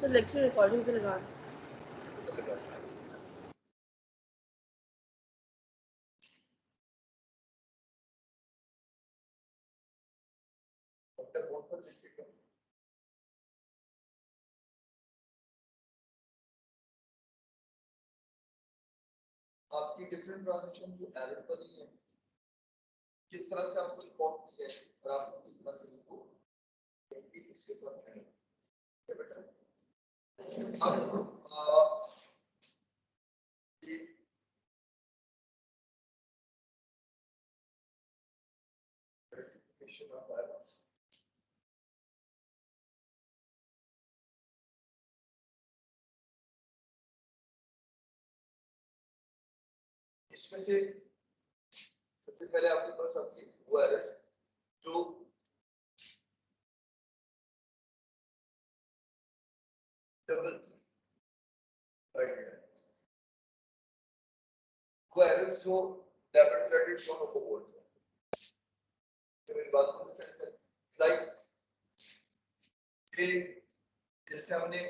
Sir lecture recording पे लगा आपकी डिफरेंट ट्रांजैक्शन जो एरर बनी है किस तरह से आपको रिकॉर्ड की है और आपको किस तरह से इसको इसके साथ है क्या बेटा अब ये वेरिफिकेशन ऑफ एरर इसमें से सबसे पहले आपके पास आपकी वो एरर्स जो डबल वो एरर्स जो डेबिट क्रेडिट दोनों को बोलते हैं तो मेरी बात को अंडरस्टैंड कर लाइक ये जैसे हमने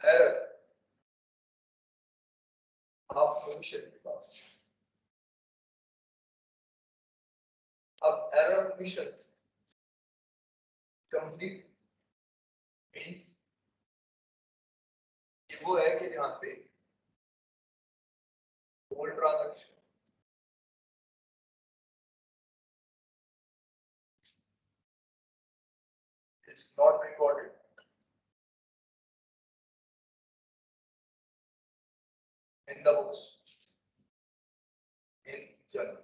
एरर आप भविष्य के पास अब एरर मिशन कंप्लीट मींस ये वो है कि यहाँ पे hold transaction is not recorded in the books in journal.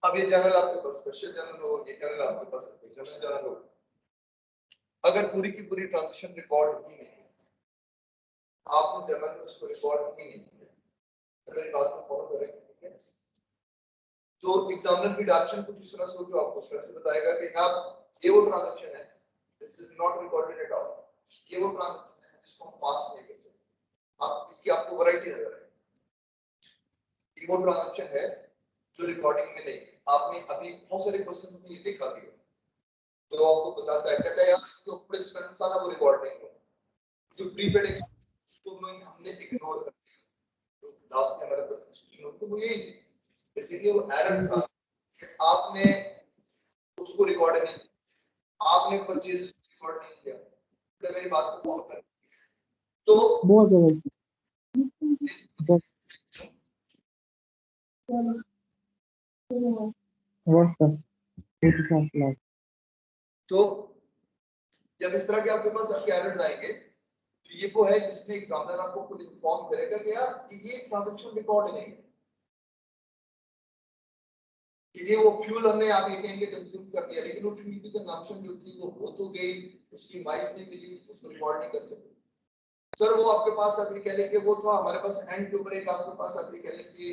अब ये जर्नल आपके पास स्पेशल जर्नल हो, ये जर्नल आपके पास जनरल जर्नल हो, अगर पूरी की पूरी ट्रांजैक्शन रिकॉर्ड ही नहीं आपने जर्नल में उसको रिकॉर्ड ही नहीं किया तो मेरी बात को फॉलो करेंगे ठीक है तो एग्जामिनर की डायरेक्शन कुछ इस तरह से होगी आपको सर से बताएगा कि आप ये वो ट्रांजैक्शन है this is not recorded at all ये वो ट्रांजैक्शन है जिसको हम पास नहीं कर सकते आप इसकी आपको वैरायटी नजर आएगी ये वो ट्रांजैक्शन है जो रिकॉर्डिंग में नहीं आपने अभी बहुत सारे क्वेश्चन में ये देखा भी तो आपको बताता है कहता है यार जो ऊपर एक्सपेंस था ना वो रिकॉर्ड नहीं हुआ जो प्रीपेड एक्सपेंस को हमने इग्नोर कर दिया तो लास्ट में हमारे पास डिस्कशन होती तो वो यही थी बेसिकली वो एरर था आपने उसको रिकॉर्ड नहीं आपने परचेज रिकॉर्ड नहीं किया तो मेरी बात को फॉलो करें तो बहुत जबरदस्त तो जब इस तरह के आपके पास आपके एरर्स आएंगे तो ये वो है जिसमें एग्जामिनर आपको खुद इन्फॉर्म करेगा कि यार ये ट्रांजैक्शन रिकॉर्ड नहीं है ये वो फ्यूल हमने आप ये कहेंगे कंज्यूम कर लिया लेकिन वो फ्यूल की कंजम्पशन जो थी वो हो तो गई उसकी माइस नहीं मिली उसको रिकॉर्ड नहीं कर सकते सर वो आपके पास अभी कह लेंगे वो था हमारे पास एंड के ऊपर एक आपके पास अभी कह लेंगे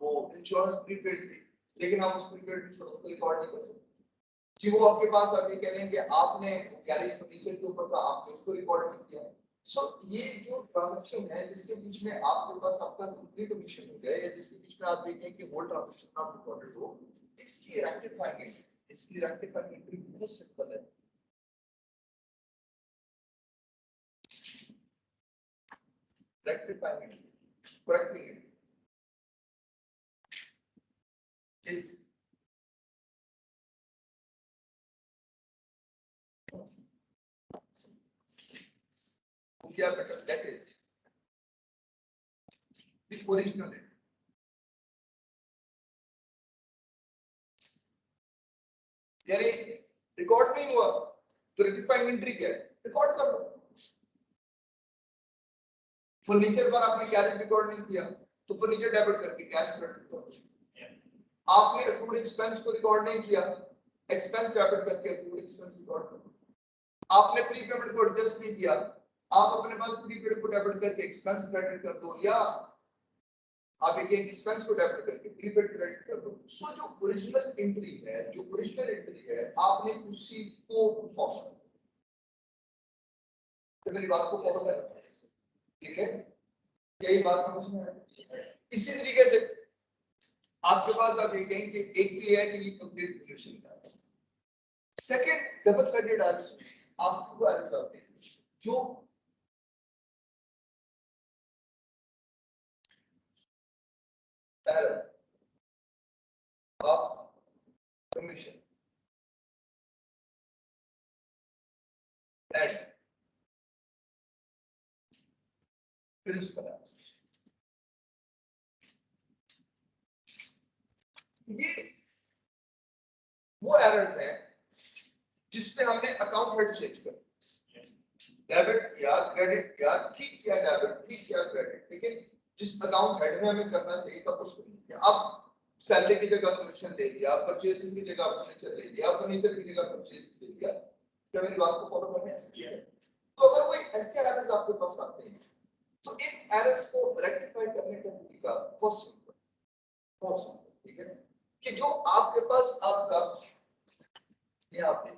वो इंश्योरेंस प्रीपेड थी लेकिन हम उस प्रीपेड इंश्योरेंस को रिकॉर्ड नहीं कर सकते जी वो आपके पास अभी कह लेंगे आपने गैरेज फर्नीचर के ऊपर था आपने उसको रिकॉर्ड नहीं किया सो ये जो ट्रांजैक्शन है जिसके बीच में आपके पास आपका कंप्लीट ओमिशन हो जाए या जिसके बीच में आप देखें कि होल ट्रांजैक्शन नॉट रिकॉर्डेड हो इसकी रेक्टिफाइंग एंट्री बहुत सिंपल है rectifying it, correcting it is क्या बेटा that is the original it. यानी रिकॉर्ड नहीं हुआ तो रेक्टिफाइंग एंट्री क्या है रिकॉर्ड कर लो फर्नीचर पर आपने कैश रिकॉर्ड नहीं किया तो फर्नीचर डेबिट करके कैश क्रेडिट कर दो आपने अक्रूड एक्सपेंस को रिकॉर्ड नहीं किया एक्सपेंस डेबिट करके अक्रूड एक्सपेंस रिकॉर्ड कर दो आपने प्रीपेमेंट को एडजस्ट नहीं किया आप अपने पास प्रीपेड को डेबिट करके एक्सपेंस क्रेडिट कर दो या आप एक एक्सपेंस को डेबिट करके प्रीपेड क्रेडिट कर दो सो जो ओरिजिनल एंट्री है आपने उसी को फॉलो करना तो मेरी बात को फॉलो करना ठीक है यही बात समझ में है इसी तरीके से आपके पास आप ये कहेंगे एक भी है कि ये कंप्लीट रिलेशन का सेकंड डबल साइडेड एरर्स आपको एरर्स आते हैं जो error of commission and principle. ये वो एरर्स हैं जिसमें हमने अकाउंट हेड चेंज कर डेबिट किया क्रेडिट किया, ठीक किया डेबिट, ठीक किया क्रेडिट, लेकिन जिस अकाउंट हेड में हमें करना चाहिए था उसको नहीं किया। अब सैलरी की जगह कमीशन ले लिया, परचेसिंग की जगह फर्नीचर ले लिया, फर्नीचर की जगह परचेज ले लिया। क्या मेरी बात को फॉलो कर रहे हैं? तो अगर कोई ऐसे एरर्स आपके पास आते हैं तो इन एरर्स को रेक्टिफाई करने का तरीका बहुत सिंपल, ठीक है, कि जो आपके पास आपका यहाँ पे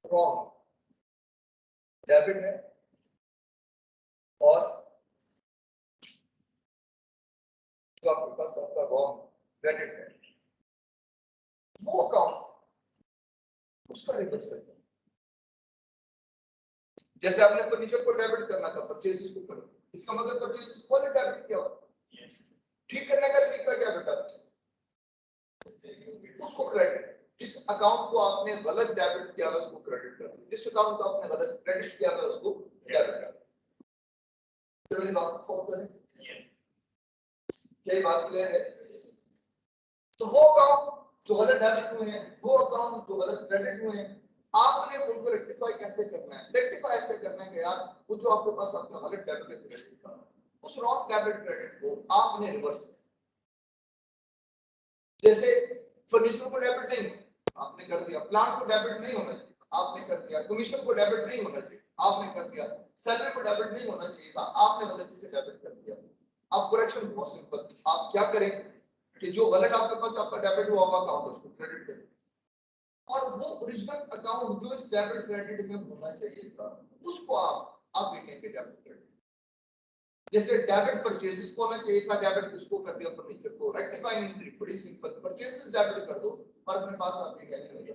रॉन्ग डेबिट है और जो आपके पास आपका रॉन्ग क्रेडिट है, वो अकाउंट उसका रिवर्सल है। जैसे आपने फर्नीचर को डेबिट करना था, परचेज को करो, इसका मतलब परचेज को डेबिट किया। ठीक करने का तरीका क्या बेटा? उसको क्रेडिट। जिस अकाउंट को आपने गलत डेबिट किया है उसको क्रेडिट कर दो, जिस अकाउंट को आपने गलत क्रेडिट किया है उसको डेबिट कर दो। तो मेरी बात को फॉलो करें, क्या ये बात क्लियर है? तो वो अकाउंट जो गलत डेबिट हुए हैं, वो अकाउंट जो गलत क्रेडिट हुए हैं, आपने उनको रेक्टिफाई कैसे करना है? रेक्टिफाई ऐसे करना है यार, वो जो आपके पास आपका गलत डेबिट क्रेडिट था, उस रॉन्ग डेबिट क्रेडिट को आपने रिवर्स, जैसे फर्नीचर को डेबिट नहीं आपने कर दिया, प्लांट को डेबिट नहीं होना चाहिए आपने कर दिया, कमीशन को डेबिट नहीं होना चाहिए आपने कर दिया, सैलरी को डेबिट नहीं होना चाहिए था आपने गलती से डेबिट कर दिया। अब करेक्शन बहुत सिंपल, आप क्या करें कि जो गलत आपके पास आपका डेबिट हुआ होगा अकाउंट उसको क्रेडिट करें, और वो ओरिजिनल अकाउंट जो इस डेबिट क्रेडिट में होना चाहिए था उसको आप लिखेंगे डेबिट क्रेडिट। जैसे डेबिट परचेजेस को होना चाहिए था, डेबिट किसको कर दिया? फर्नीचर को। रेक्टिफाइंग एंट्री बड़ी सिंपल, परचेजेस डेबिट कर दो और अपने पास आपके कैश में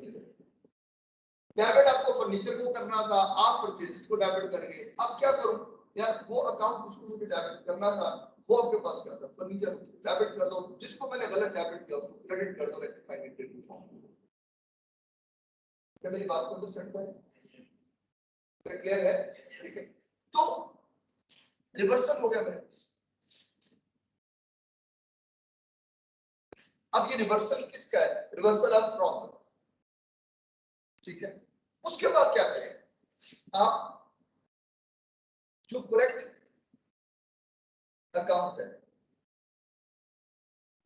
डेबिट आपको फर्नीचर को करना था, आप परचेजेस को डेबिट कर गए। अब क्या करूं यार, वो अकाउंट जिसको मुझे डेबिट करना था वो आपके पास क्या था? फर्नीचर। डेबिट कर दो, जिसको मैंने गलत डेबिट किया उसको क्रेडिट कर दो, रेक्टिफाइंग एंट्री फॉर्म। क्या मेरी बात को अंडरस्टैंड करें? क्लियर है? ठीक है, तो रिवर्सल हो गया मेरे पास। अब ये रिवर्सल किसका है? रिवर्सल ऑफ रॉन्ग, ठीक है। उसके बाद क्या करें? आप जो करेक्ट अकाउंट है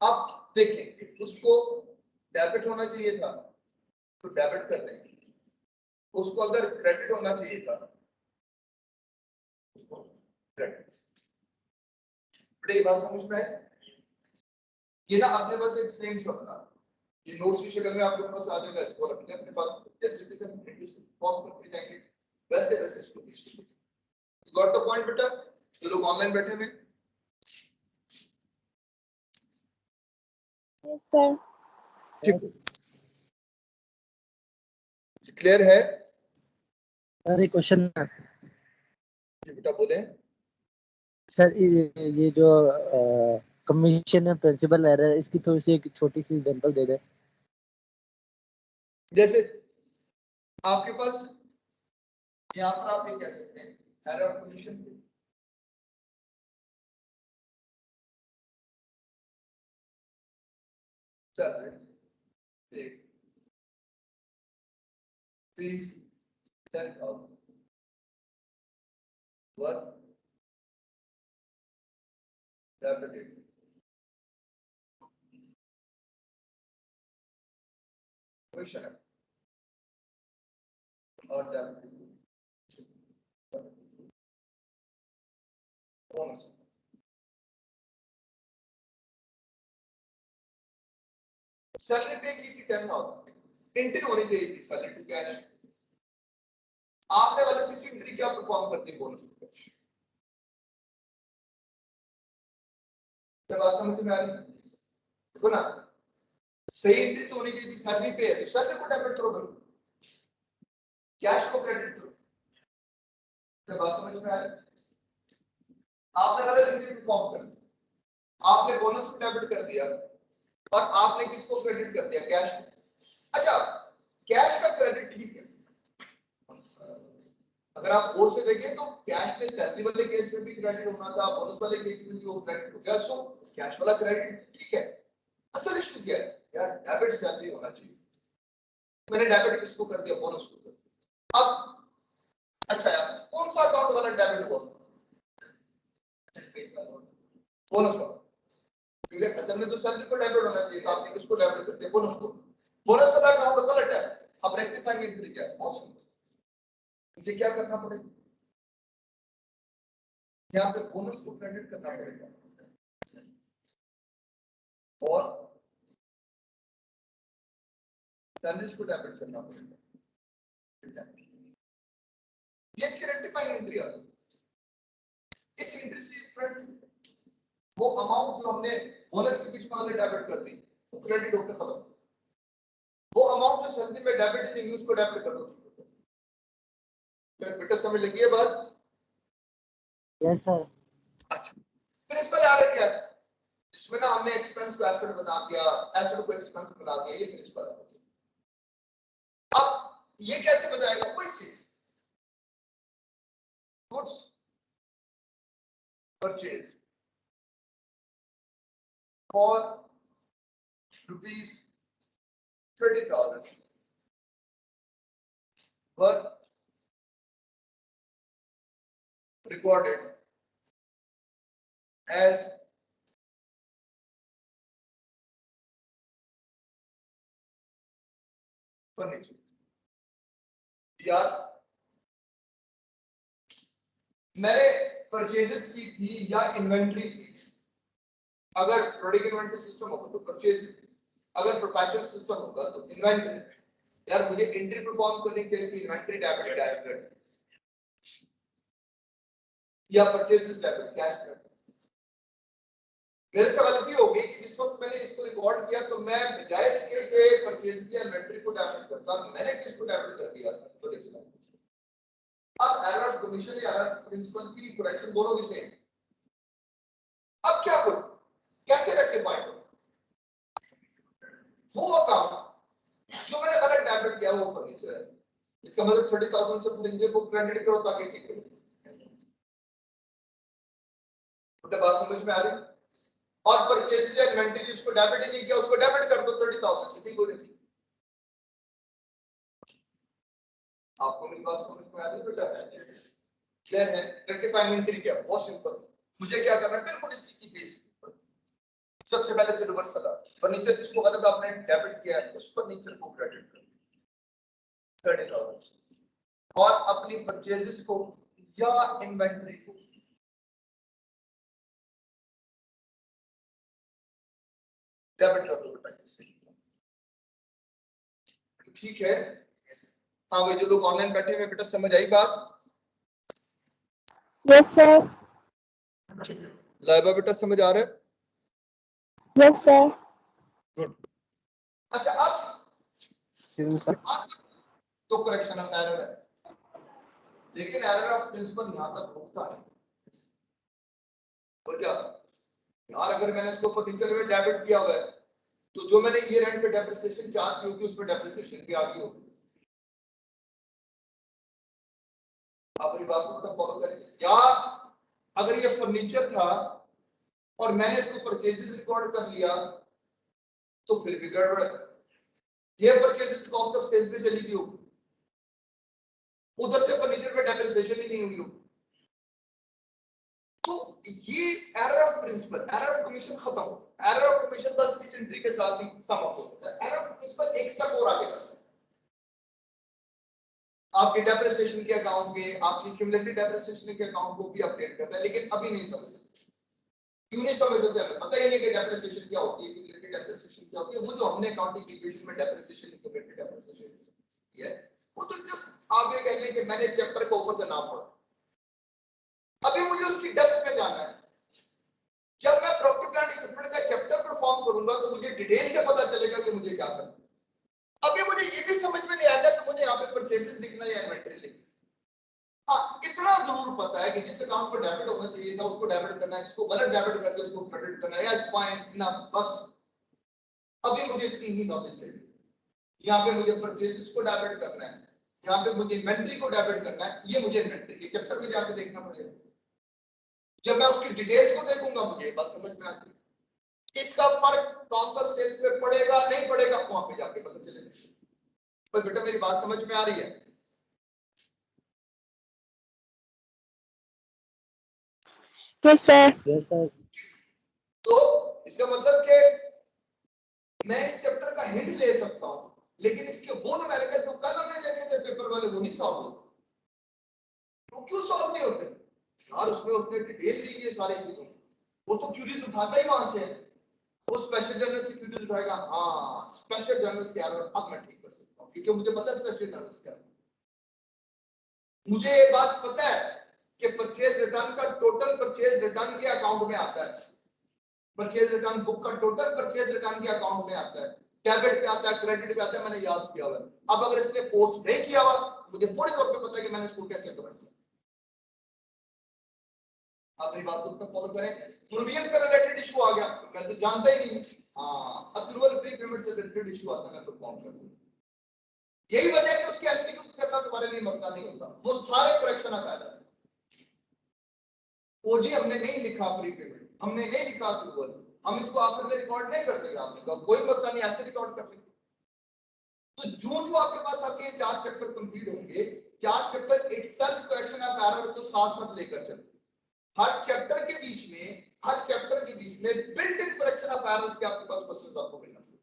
आप देखेंगे, उसको डेबिट होना चाहिए था तो डेबिट कर देंगे, उसको अगर क्रेडिट होना चाहिए था उसको क्रेडिट। बड़ी बात समझ में आए? ये ना अपने पास एक फ्रेम समझना, ये नोट्स की शक्ल में आपके पास आ जाएगा, इसको रखने अपने पास, जैसे जैसे हम फॉर्म करते जाएंगे वैसे वैसे इसको डिस्ट्रीब्यूट। गॉट द पॉइंट बेटा? जो लोग ऑनलाइन बैठे हुए? Yes sir. ठीक क्लियर है? अरे क्वेश्चन बेटा बोले सर, ये जो कमीशन है प्रिंसिपल एरर, इसकी थोड़ी सी एक छोटी सी एग्जांपल दे दें। जैसे आपके पास यहाँ पर आप ये कह सकते हैं error of commission, fees 10,000 worth debited commission or debited bonus। Salary पे की थी 10,000, एंट्री होनी चाहिए थी सैलरी टू कैश, आपने गलती से एंट्री क्या परफॉर्म कर दी बोनस टू कैश। क्या बात समझ में आ रही? देखो ना, सही एंट्री तो होनी चाहिए थी, सैलरी पे है तो सैलरी को डेबिट करो भाई, कैश को क्रेडिट करो। क्या बात समझ में आ रही है? आपने गलत एंट्री परफॉर्म कर, आपने बोनस को डेबिट कर दिया और आपने किसको क्रेडिट कर दिया, कैश। अच्छा, कैश का क्रेडिट ठीक है, अगर आप बोल से देखें तो कैश ने सैलरी वाले केस में भी क्रेडिट होना था, बोनस वाले केस में भी वो क्रेडिट हो गया, सो कैश वाला क्रेडिट ठीक है। असल इशू क्या है यार, डेबिट सैलरी होना चाहिए, मैंने डेबिट किसको कर दिया, बोनस को कर दिया। अब अच्छा यार, कौन सा अकाउंट वाला डेबिट हुआ, बोनस वाला, क्योंकि असल में तो सैलरी को डेबिट होना चाहिए, तो आपने किसको डेबिट कर दिया, बोनस को। बोनस वाला अकाउंट गलत है, अब रेक्टिफाइंग एंट्री क्या है, बहुत सिंपल, मुझे क्या करना पड़ेगा, यहाँ पे बोनस को क्रेडिट करना पड़ेगा और सैलरीज को डेबिट करना पड़ेगा। ये इसकी रेक्टिफाइंग एंट्री आ गई। इस एंट्री से वो अमाउंट जो हमने बोनस के बीच में हमने डेबिट कर दी वो क्रेडिट होकर खत्म, वो अमाउंट जो सैलरी में डेबिट है यूज को डेबिट कर दो। तो बेटा समझ लगी है बात? Yes sir. अच्छा, फिर इसका याद क्या है, इसमें ना हमने एक्सपेंस को एसेट बना दिया, एसेट को एक्सपेंस बना दिया, ये प्रिंसिपल है। अब ये कैसे बताएगा, कोई चीज goods purchase for ₹30,000 were recorded as furniture। यार मैंने परचेजेस की थी या इन्वेंट्री थी, अगर प्रोडक्ट इन्वेंट्री सिस्टम होगा तो परचेज, अगर परपेचुअल सिस्टम होगा तो इन्वेंट्री। यार मुझे एंट्री परफॉर्म करने के लिए इन्वेंट्री डेबिट कैश या परचेजेस डेबिट कैश। मेरे से गलती हो गई कि जिस वक्त मैंने इसको रिकॉर्ड किया तो मैं बजाय इसके के परचेज या इन्वेंट्री को डेबिट करता, मैंने किसको डेबिट कर दिया, तो देखिए अब एरर ऑफ कमीशन या एरर प्रिंसिपल की करेक्शन दोनों भी सेम। अब क्या करूं, कैसे रेक्टिफाई करूं, वो अकाउंट जो मैंने गलत डेबिट किया वो फर्नीचर है, इसका मतलब 30,000 से फर्नीचर को क्रेडिट करो ताकि ठीक हो। तो बात समझ में आ रही? और परचेज या इन्वेंटरी जिसको डेबिट ही नहीं किया उसको डेबिट कर दो 30,000 से, ठीक हो रही थी। आपको मेरी बात समझ में आ रही है बेटा? क्लियर है? रेक्टिफाइंग एंट्री क्या, बहुत सिंपल, मुझे क्या करना है बिल्कुल इसी की बेस पर। सबसे पहले तो रिवर्सल है, फर्नीचर जिसको गलत आपने डेबिट किया है उस फर्नीचर को क्रेडिट कर 30,000 और अपनी परचेजेस को या इन्वेंटरी को डेबिट कर दो बेटा, ठीक है? हाँ भाई, जो लोग ऑनलाइन बैठे हुए बेटा समझ आई बात? Yes sir. लाइबा बेटा समझ आ रहा है? Yes sir. गुड। अच्छा अब तो करेक्शन ऑफ एरर है, लेकिन एरर ऑफ प्रिंसिपल यहां तक रुकता है। तो क्या यार, अगर मैंने इसको फर्नीचर में डेबिट किया हुआ है तो जो मैंने ईयर एंड पे डेप्रिसिएशन चार्ज की होगी उसमें डेप्रिसिएशन भी आ गई होगी। आप मेरी बात को फॉलो करें, या अगर ये फर्नीचर था और मैंने इसको परचेजेस रिकॉर्ड कर लिया तो फिर भी गड़बड़ है, ये परचेजेस कॉस्ट ऑफ सेल्स में चली गई होगी, उधर से फर्नीचर में डेप्रिसिएशन ही नहीं हुई होगी। तो ये error of principle, error of commission खत्म हो, एरर ऑफ कमीशन बस इस एंट्री के साथ ही समाप्त होता है। एरर ऑफ प्रिंसिपल एक स्टेप और आगे बढ़ता है, आपके डेप्रिसिएशन के अकाउंट के, आपकी क्यूमुलेटिव डेप्रिसिएशन के अकाउंट को भी अपडेट करता है, लेकिन अभी नहीं समझ सकते। क्यों नहीं समझ सकते? हमें पता ही नहीं कि डेप्रिसिएशन क्या होती है, क्यूमुलेटिव डेप्रिसिएशन क्या होती है। वो जो हमने अकाउंटिंग इक्वेशन में डेप्रिसिएशन क्यूमुलेटिव डेप्रिसिएशन की है वो तो जस्ट आप ये कह लें कि मैंने चैप्टर को ऊपर से नाम पढ़ा, अभी मुझे उसकी डेप्थ में जाना है। जब मैं प्रॉपर्टी प्लांट इक्विपमेंट का चैप्टर पर परफॉर्म करूंगा तो मुझे डिटेल से पता चलेगा कि मुझे क्या करना है। अभी मुझे ये भी समझ में नहीं आएगा कि मुझे यहाँ पे परचेजेस लिखना है या इन्वेंटरी लिखना है। हाँ, इतना जरूर पता है कि जिस अकाउंट को डेबिट होना चाहिए था उसको डेबिट करना है, जिसको गलत डेबिट करके उसको क्रेडिट करना है, यस फाइन ना, बस अभी मुझे इतनी ही नॉलेज चाहिए। यहाँ पे मुझे परचेजेस को डेबिट करना है, यहाँ पे मुझे इन्वेंटरी को डेबिट करना है, ये मुझे इन्वेंटरी के चैप्टर में जाके देखना पड़ेगा। जब मैं उसकी डिटेल्स को देखूंगा मुझे बात समझ में आती है। इसका फर्क कॉस्ट ऑफ सेल्स पे पड़ेगा नहीं पड़ेगा वहां पे जाके पता चलेगा। तो बेटा मेरी बात समझ में आ रही है? Yes sir. Yes sir. तो इसका मतलब कि मैं इस चैप्टर का हिंट ले सकता हूं, लेकिन इसके वो न्यूमेरिकल जो कल हमने देखे थे पेपर वाले वो नहीं सॉल्व होते। वो क्यों सॉल्व नहीं होते यार? उसमें उसने डिटेल दी है सारी चीजों, वो तो क्यूरीज उठाता ही वहां से है। वो स्पेशल जर्नल से क्यूरीज उठाएगा, हाँ स्पेशल जर्नल्स क्या है, अब मैं ठीक कर सकता हूं क्योंकि मुझे पता है स्पेशल जर्नल्स क्या है। मुझे ये बात पता है कि परचेज रिटर्न का टोटल परचेज रिटर्न के अकाउंट में आता है, परचेज रिटर्न बुक का टोटल परचेज रिटर्न के अकाउंट में आता है, डेबिट पे आता है, क्रेडिट पे आता है, मैंने याद किया हुआ है। अब अगर इसने पोस्ट नहीं किया हुआ मुझे फौरी तौर पे पता है कि मैंने इसको कैसे करना है। आप मेरी बात को फॉलो करें। प्रीमियम से रिलेटेड इशू आ गया, मैं तो जानता ही नहीं। हाँ, अक्रूवल प्री पेमेंट से रिलेटेड इशू आता है, मैं परफॉर्म कर दूं। यही वजह है कि उसके एमसीक्यू करना तुम्हारे लिए मसला नहीं होता, वो सारे करेक्शन आता है। ओजी हमने नहीं लिखा प्री पेमेंट, हमने नहीं लिखा अक्रूवल, हम इसको आखिर में रिकॉर्ड नहीं कर देंगे, आपने कहा कोई मसला नहीं, ऐसे रिकॉर्ड कर लेंगे। तो जो आपके पास आपके 4 चैप्टर कंप्लीट होंगे, 4 chapter itself correction of error को साथ साथ लेकर चलें। हर चैप्टर के बीच में built in correction of errors के आपके पास क्वेश्चंस आपको मिलना चाहिए।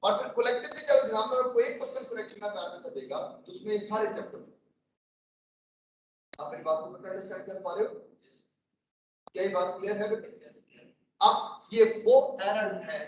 और फिर कलेक्टिवली जब एग्जामिनर आपको एक क्वेश्चन करेक्शन ऑफ एरर का देगा तो उसमें ये सारे चैप्टर। आप मेरी बात को अंडरस्टैंड कर पा रहे हो? क्या ये बात क्लियर है बेटा? अब ये वो एरर है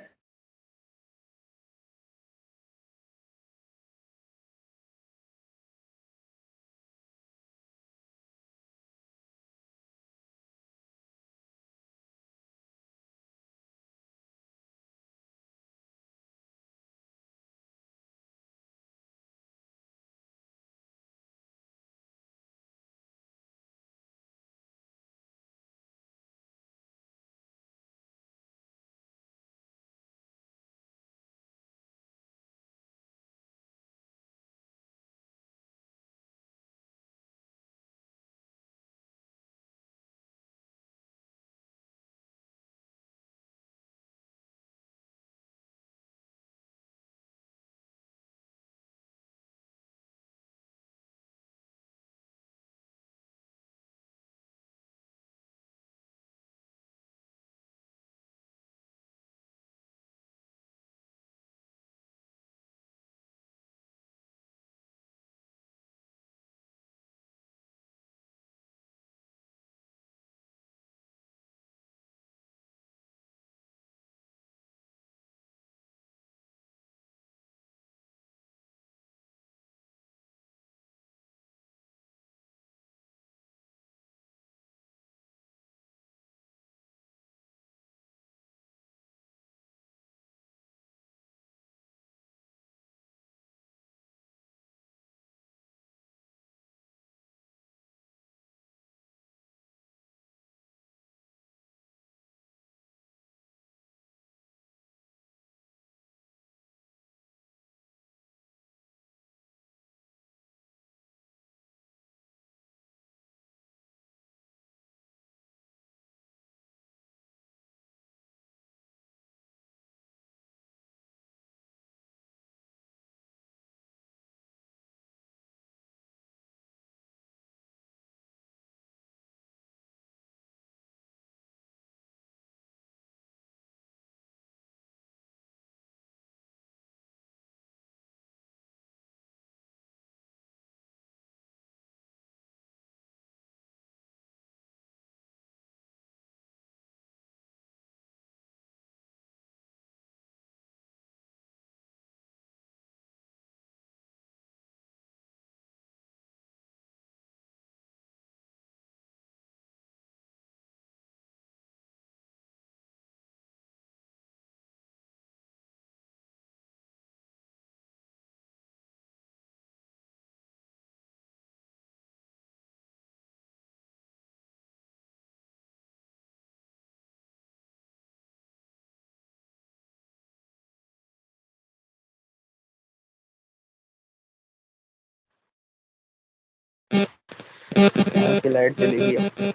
यहाँ की लाइट चली गई है।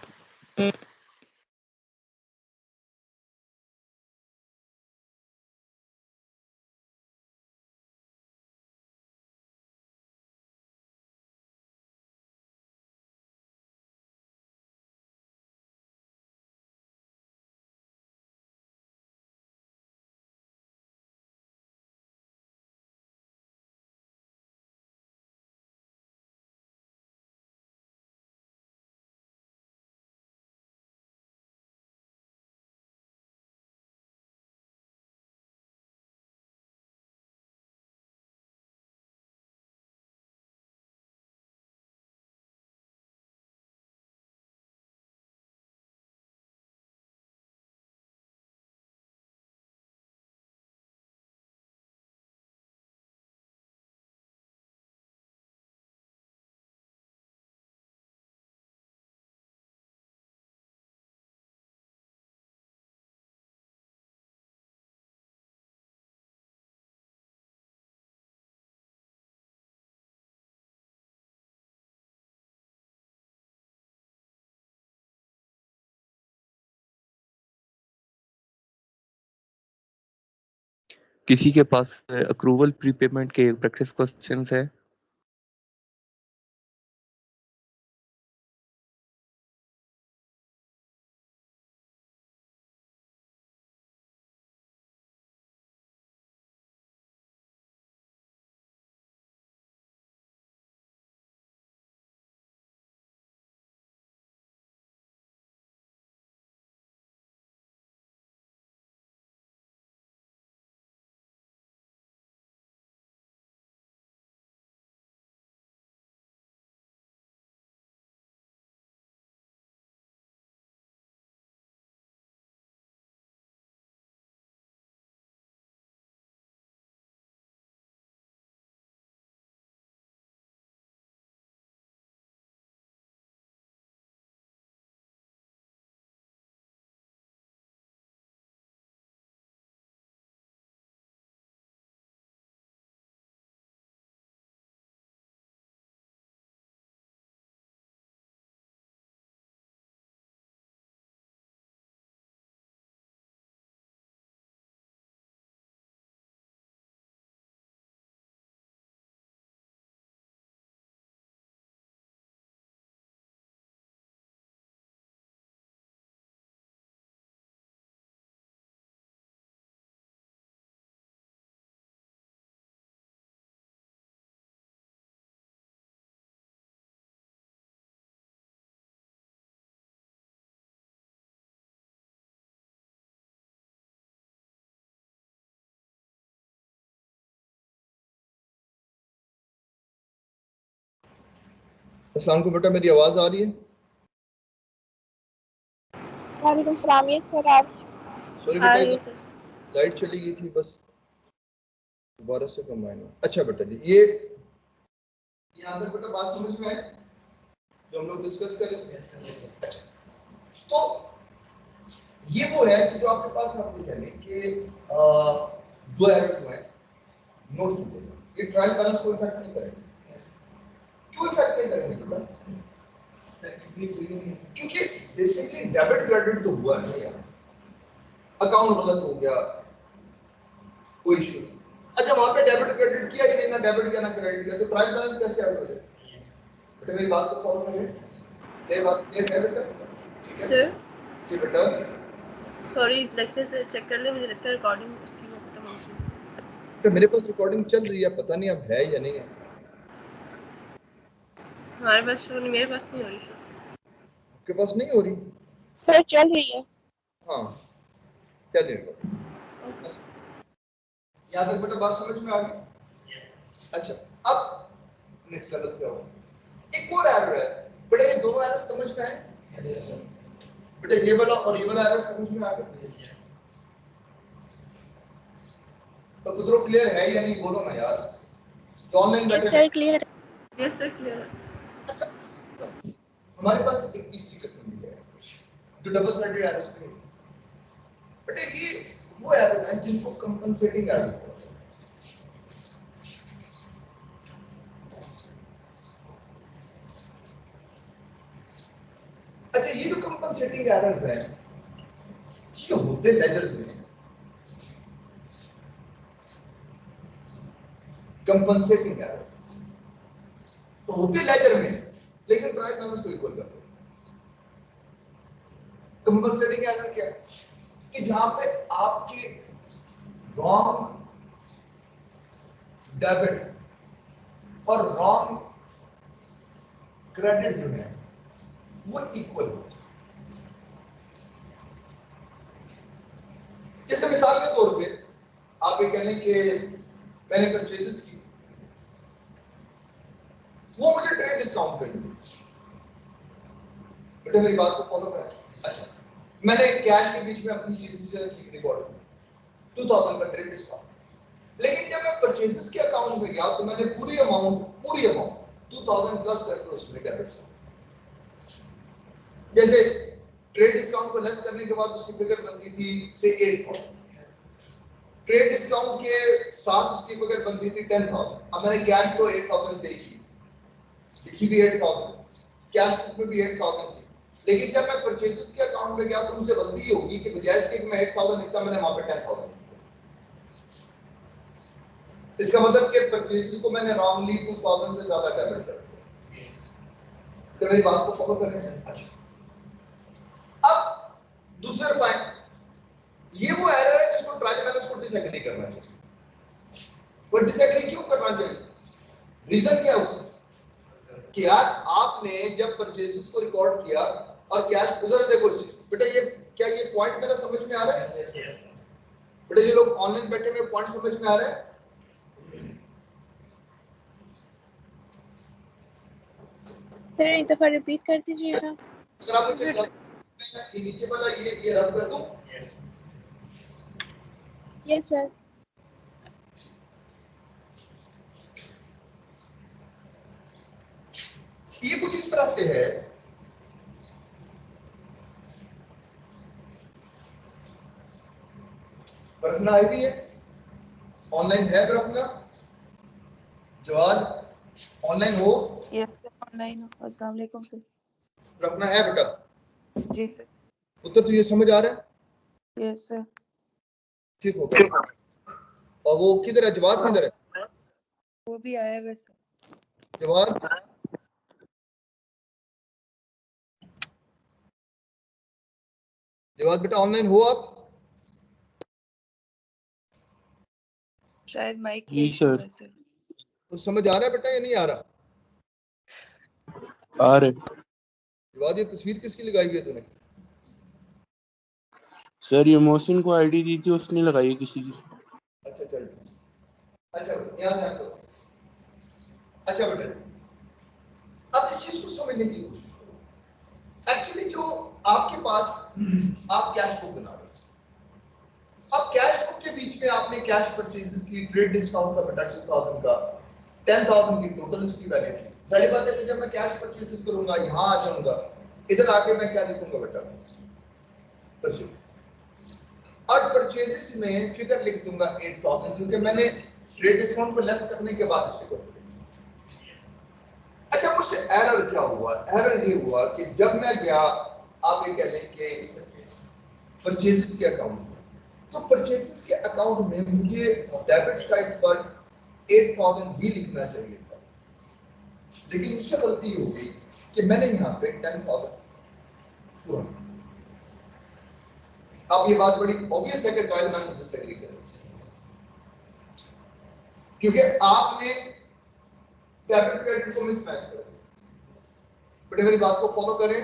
किसी के पास अक्रूवल प्रीपेमेंट के प्रैक्टिस क्वेश्चंस है? अस्सलाम वालेकुम बेटा, मेरी आवाज आ रही है? वालेकुम सलाम। यस सर, आप? सॉरी बेटा, इधर लाइट चली गई थी, बस दोबारा से कंबाइन हुआ। अच्छा बेटा जी, ये यहाँ तक बेटा बात समझ में आई जो हम लोग डिस्कस करें? तो ये वो है कि जो आपके पास आप ये कहें कि दो एरर्स हुए हैं, नोट कीजिएगा। ये ट्रायल बैलेंस को इफेक्ट नहीं करेंगे। क्यों इफेक्ट नहीं करेंगे बेटा? क्योंकि बेसिकली डेबिट क्रेडिट तो हुआ है यार, अकाउंट गलत हो गया, कोई इशू नहीं। अच्छा, वहां पे डेबिट क्रेडिट किया ही नहीं, ना डेबिट किया ना क्रेडिट किया, तो ट्रायल बैलेंस कैसे आउट हो जाए? बेटा मेरी बात को फॉलो करिए, ये बात क्लियर है बेटा? ठीक है सर। जी बेटा, सॉरी, लेक्चर से चेक कर ले, मुझे लगता है रिकॉर्डिंग उसकी वो खत्म हो चुकी है। तो मेरे पास रिकॉर्डिंग चल रही है, पता नहीं अब है या नहीं है। हमारे पास शो नहीं, मेरे पास नहीं हो रही शो। आपके पास नहीं हो रही? सर चल रही है। हाँ चलिए रिकॉर्डिंग। यहाँ तक बेटा बात समझ में आ गई? अच्छा, अब नेक्स्ट लेवल पे आओ। एक और एरर है बेटा, ये दोनों एरर समझ में आए? बेटा ये वाला और ये वाला एरर समझ में आ गया? तो पुत्रो क्लियर है या नहीं, बोलो ना यार, तो ऑनलाइन बैठे sir clear. Yes sir, clear है। अच्छा, हमारे पास एक तीसरी किस्म भी है जो डबल साइडेड एरर्स है। बेटा ये वो एरर हैं जिनको कंपनसेटिंग एरर बोलते हैं। अच्छा, ये जो कंपनसेटिंग एरर्स हैं ये होते लेजर्स में, कंपनसेटिंग एरर्स तो होते लेजर में, लेकिन ट्रायल बैलेंस को इक्वल कर दो। कंपनसेटिंग एरर क्या है कि जहां पे आपके रॉन्ग डेबिट और रॉन्ग क्रेडिट जो है वो इक्वल हो। जैसे मिसाल के तौर पे आप ये कह लें कि मैंने परचेजेस की, वो मुझे ट्रेड डिस्काउंट पे दी। बेटे मेरी बात को फॉलो करें। अच्छा, मैंने कैश के बीच में अपनी चीजें से रिकॉर्ड की 2000 का ट्रेड डिस्काउंट, लेकिन जब मैं परचेजेस के अकाउंट में गया तो मैंने पूरी अमाउंट 2000 प्लस करके उसमें डेबिट किया। जैसे ट्रेड डिस्काउंट को लेस करने के बाद उसकी फिगर बनती थी से 8000, ट्रेड डिस्काउंट के साथ उसकी फिगर बनती थी 10000। अब मैंने कैश को 8000 पे की, लिखी भी 8000, कैश बुक में भी 8000 थी, लेकिन जब मैं परचेजेस के अकाउंट में गया तो मुझे गलती ये होगी कि बजाय इसके कि मैं 8000 लिखता मैंने वहां पे 10000। इसका मतलब कि परचेजेस को मैंने रॉन्गली 2000 से ज्यादा डेबिट कर दिया। तो मेरी बात को फॉलो कर रहे हैं। अच्छा, अब दूसरा पॉइंट, ये वो एरर है जिसको ट्रायल बैलेंस को डिसएग्री करना चाहिए। वो डिसएग्री क्यों करना चाहिए? रीजन क्या है उसका कि यार आपने जब परचेजेस को रिकॉर्ड किया और कैश गुजर, देखो बेटा ये क्या ये पॉइंट मेरा समझ में आ रहा है? बेटा ये लोग ऑनलाइन बैठे हुए पॉइंट समझ में आ रहा है? सर एक दफा रिपीट कर दीजिएगा। अगर आप मुझे ये नीचे वाला ये रब कर दूं। Yes sir. ये कुछ इस तरह से है, रखना है भी है, ऑनलाइन है रखना, जवाब ऑनलाइन हो? यस सर, ऑनलाइन हो। अस्सलाम वालेकुम सर। रखना है बेटा? जी सर। उत्तर तो ये समझ आ रहा है? Yes sir. ठीक हो गया। और वो किधर है, जवाब किधर है? वो भी आया है वैसे। जवाब जवाब बेटा ऑनलाइन हो आप? शायद माइक जी सर। सर। तो समझ आ रहा है बेटा या नहीं आ रहा? आ रहे जवाब ये तस्वीर किसकी लगाई हुई है तूने? सर, ये मोहसिन को आईडी दी थी, उसने लगाई है किसी की। अच्छा चल, अच्छा यहाँ ध्यान दो। अच्छा बेटा अब इस चीज को समझने की कोशिश करो। एक्चुअली जो आपके पास आप कैश बुक बना रहे हो, अब कैश बुक के बीच में आपने कैश परचेजेस की, ट्रेड डिस्काउंट का बेटा 2000 का, 10000 की टोटल उसकी वैल्यू थी। सारी बात है कि जब मैं कैश परचेजेस करूंगा यहां आ जाऊंगा, इधर आके मैं क्या लिखूंगा बेटा? परचेज, और परचेजेस में फिगर लिख दूंगा 8000, क्योंकि मैंने ट्रेड डिस्काउंट को लेस करने के बाद इसको कर दिया। अच्छा मुझसे एरर क्या हुआ? एरर ये हुआ कि जब मैं गया, आप ये कह लें कि परचेजेस के अकाउंट में, तो परचेजेस के अकाउंट में मुझे डेबिट साइड पर 8000 ही लिखना चाहिए था, लेकिन मुझसे गलती हो गई कि मैंने यहाँ पे 10000 पूरा। अब ये बात बड़ी ऑब्वियस है कि ट्रायल बैलेंस डिसएग्री करें, क्योंकि आपने डेबिट क्रेडिट को मिसमैच कर दिया। बेटे मेरी बात को फॉलो करें?